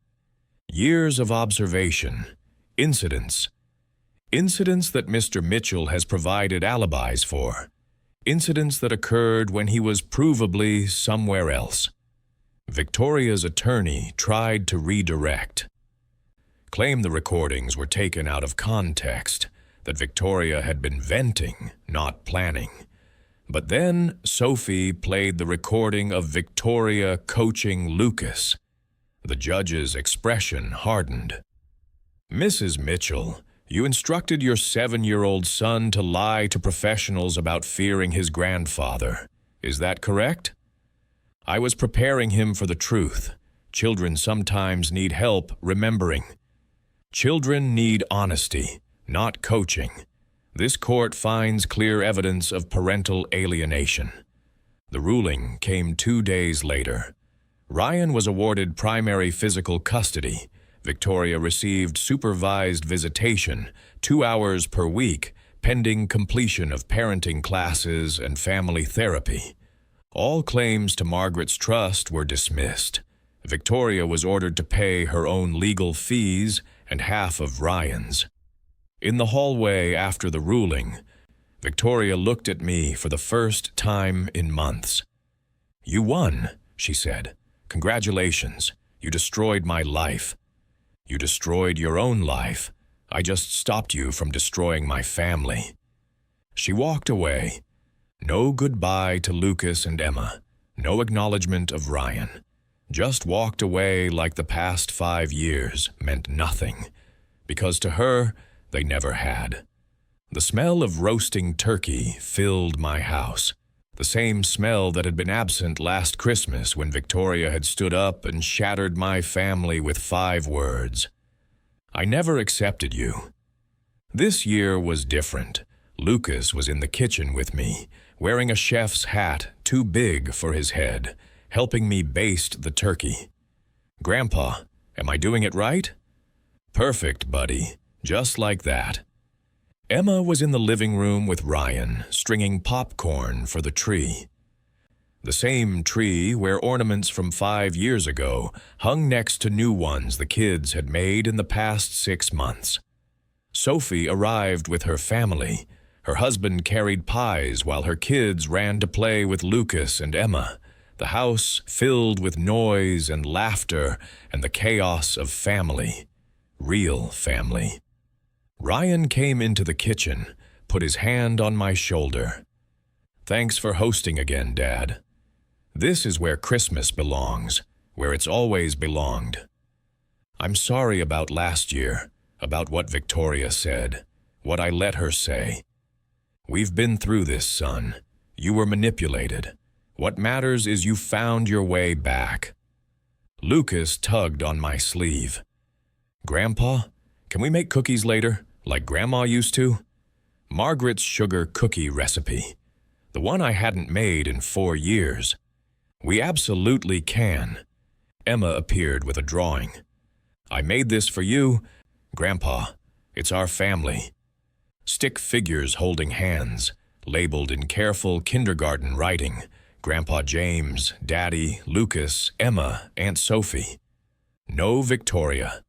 "Years of observation, incidents that Mr. Mitchell has provided alibis for, incidents that occurred when he was provably somewhere else." Victoria's attorney tried to redirect. Claimed the recordings were taken out of context, that Victoria had been venting, not planning. But then Sophie played the recording of Victoria coaching Lucas. The judge's expression hardened. "Mrs. Mitchell, you instructed your 7-year-old son to lie to professionals about fearing his grandfather. Is that correct?" "I was preparing him for the truth. Children sometimes need help remembering." "Children need honesty, not coaching. This court finds clear evidence of parental alienation." The ruling came 2 days later. Ryan was awarded primary physical custody. Victoria received supervised visitation, 2 hours per week, pending completion of parenting classes and family therapy. All claims to Margaret's trust were dismissed. Victoria was ordered to pay her own legal fees and half of Ryan's. In the hallway after the ruling, Victoria looked at me for the first time in months. "You won," she said. "Congratulations. You destroyed my life." "You destroyed your own life. I just stopped you from destroying my family." She walked away. No goodbye to Lucas and Emma. No acknowledgement of Ryan. Just walked away like the past 5 years meant nothing, because to her, they never had. The smell of roasting turkey filled my house. The same smell that had been absent last Christmas when Victoria had stood up and shattered my family with 5 words. "I never accepted you." This year was different. Lucas was in the kitchen with me, wearing a chef's hat too big for his head, helping me baste the turkey. "Grandpa, am I doing it right?" "Perfect, buddy. Just like that." Emma was in the living room with Ryan, stringing popcorn for the tree. The same tree where ornaments from 5 years ago hung next to new ones the kids had made in the past 6 months. Sophie arrived with her family. Her husband carried pies while her kids ran to play with Lucas and Emma. The house filled with noise and laughter and the chaos of family. Real family. Ryan came into the kitchen, put his hand on my shoulder. "Thanks for hosting again, Dad. This is where Christmas belongs, where it's always belonged." "I'm sorry about last year, about what Victoria said, what I let her say. We've been through this, son. You were manipulated. What matters is you found your way back." Lucas tugged on my sleeve. "Grandpa, can we make cookies later, like Grandma used to?" Margaret's sugar cookie recipe. The one I hadn't made in 4 years. "We absolutely can." Emma appeared with a drawing. "I made this for you, Grandpa. It's our family." Stick figures holding hands, labeled in careful kindergarten writing. Grandpa James, Daddy, Lucas, Emma, Aunt Sophie. No Victoria.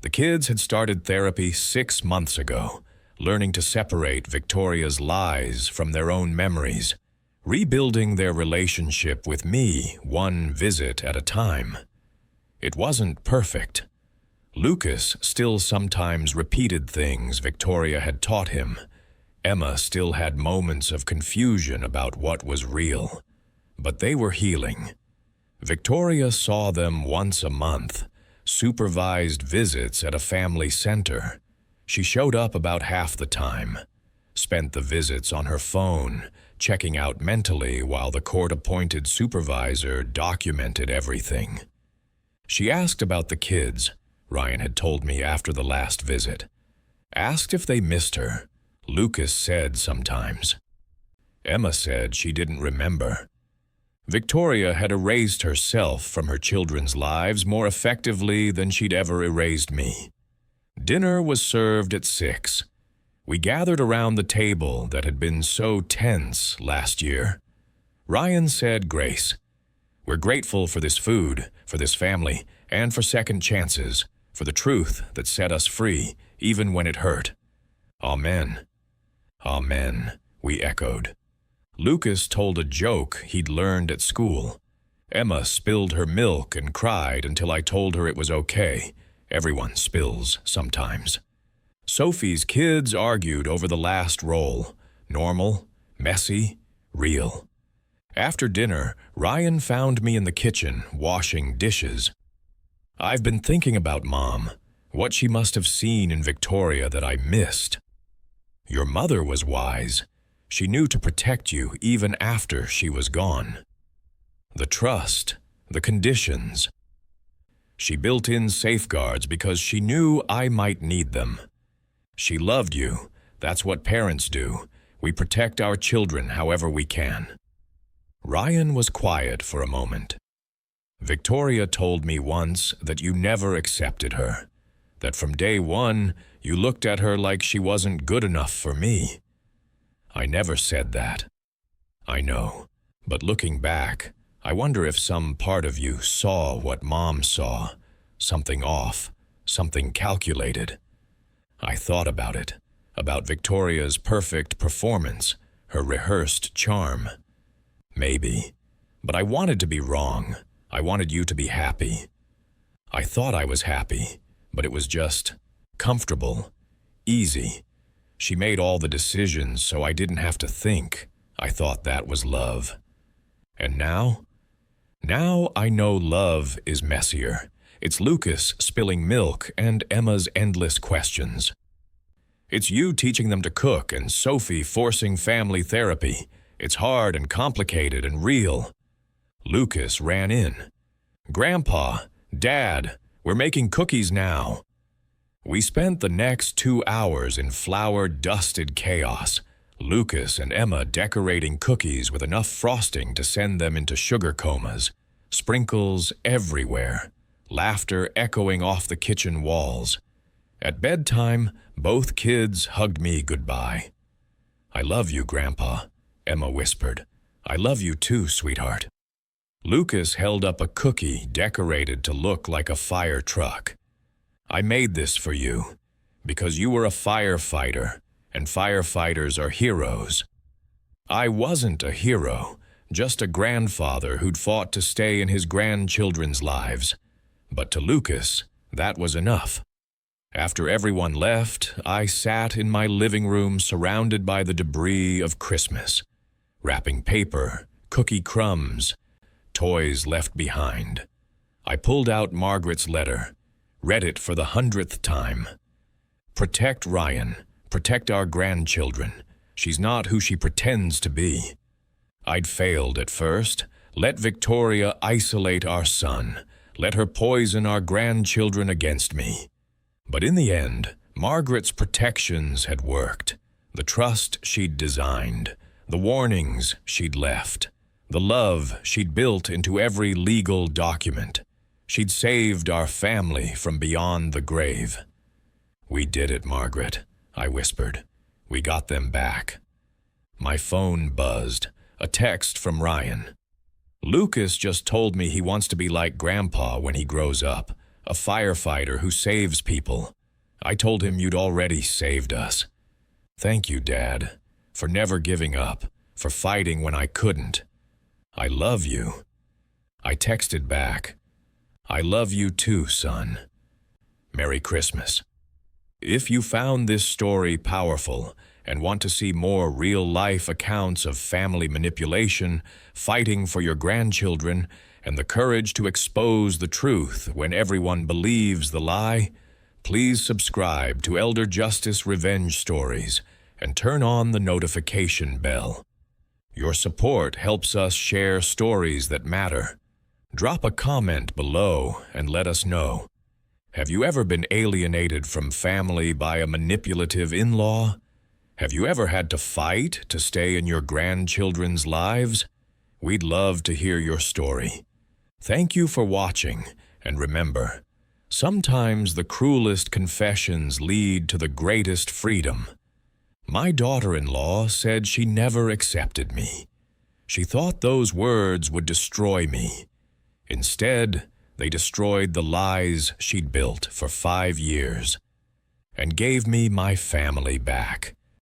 The kids had started therapy 6 months ago, learning to separate Victoria's lies from their own memories, rebuilding their relationship with me 1 visit at a time. It wasn't perfect. Lucas still sometimes repeated things Victoria had taught him. Emma still had moments of confusion about what was real. but they were healing. Victoria saw them once a month, supervised visits at a family center. She showed up about half the time, spent the visits on her phone, checking out mentally while the court-appointed supervisor documented everything. She asked about the kids, Ryan had told me after the last visit. Asked if they missed her. Lucas said sometimes. Emma said she didn't remember. Victoria had erased herself from her children's lives more effectively than she'd ever erased me. Dinner was served at 6. We gathered around the table that had been so tense last year. Ryan said grace. We're grateful for this food, for this family, and for second chances, for the truth that set us free, even when it hurt. Amen. Amen, we echoed. Lucas told a joke he'd learned at school. Emma spilled her milk and cried until I told her it was okay. Everyone spills sometimes. Sophie's kids argued over the last role. Normal, messy, real. After dinner, Ryan found me in the kitchen washing dishes. I've been thinking about Mom, what she must have seen in Victoria that I missed. Your mother was wise. She knew to protect you even after she was gone. The trust, the conditions. She built in safeguards because she knew I might need them. She loved you. That's what parents do. We protect our children however we can. Ryan was quiet for a moment. Victoria told me once that you never accepted her, that from day one you looked at her like she wasn't good enough for me. I never said that. I know, but looking back, I wonder if some part of you saw what Mom saw, something off, something calculated. I thought about it, about Victoria's perfect performance, her rehearsed charm. Maybe, but I wanted to be wrong. I wanted you to be happy. I thought I was happy, but it was just comfortable, easy. She made all the decisions so I didn't have to think. I thought that was love. And now? Now I know love is messier. It's Lucas spilling milk and Emma's endless questions. It's you teaching them to cook and Sophie forcing family therapy. It's hard and complicated and real. Lucas ran in. Grandpa, Dad, we're making cookies now. We spent the next 2 hours in flour-dusted chaos, Lucas and Emma decorating cookies with enough frosting to send them into sugar comas, sprinkles everywhere, laughter echoing off the kitchen walls. At bedtime, both kids hugged me goodbye. I love you, Grandpa, Emma whispered. I love you too, sweetheart. Lucas held up a cookie decorated to look like a fire truck. I made this for you because you were a firefighter, and firefighters are heroes. I wasn't a hero, just a grandfather who'd fought to stay in his grandchildren's lives. But to Lucas, that was enough. After everyone left, I sat in my living room surrounded by the debris of Christmas. Wrapping paper, cookie crumbs, toys left behind. I pulled out Margaret's letter, read it for the 100th time. Protect Ryan, protect our grandchildren. She's not who she pretends to be. I'd failed at first. Let Victoria isolate our son. Let her poison our grandchildren against me. But in the end, Margaret's protections had worked. The trust she'd designed, the warnings she'd left, the love she'd built into every legal document. She'd saved our family from beyond the grave. We did it, Margaret, I whispered. We got them back. My phone buzzed, a text from Ryan. Lucas just told me he wants to be like Grandpa when he grows up, a firefighter who saves people. I told him you'd already saved us. Thank you, Dad, for never giving up, for fighting when I couldn't. I love you. I texted back. I love you too, son. Merry Christmas. If you found this story powerful and want to see more real-life accounts of family manipulation, fighting for your grandchildren, and the courage to expose the truth when everyone believes the lie, please subscribe to Elder Justice Revenge Stories and turn on the notification bell. Your support helps us share stories that matter. Drop a comment below and let us know. Have you ever been alienated from family by a manipulative in-law? Have you ever had to fight to stay in your grandchildren's lives? We'd love to hear your story. Thank you for watching, and remember, sometimes the cruelest confessions lead to the greatest freedom. My daughter-in-law said she never accepted me. She thought those words would destroy me. Instead, they destroyed the lies she'd built for 5 years and gave me my family back.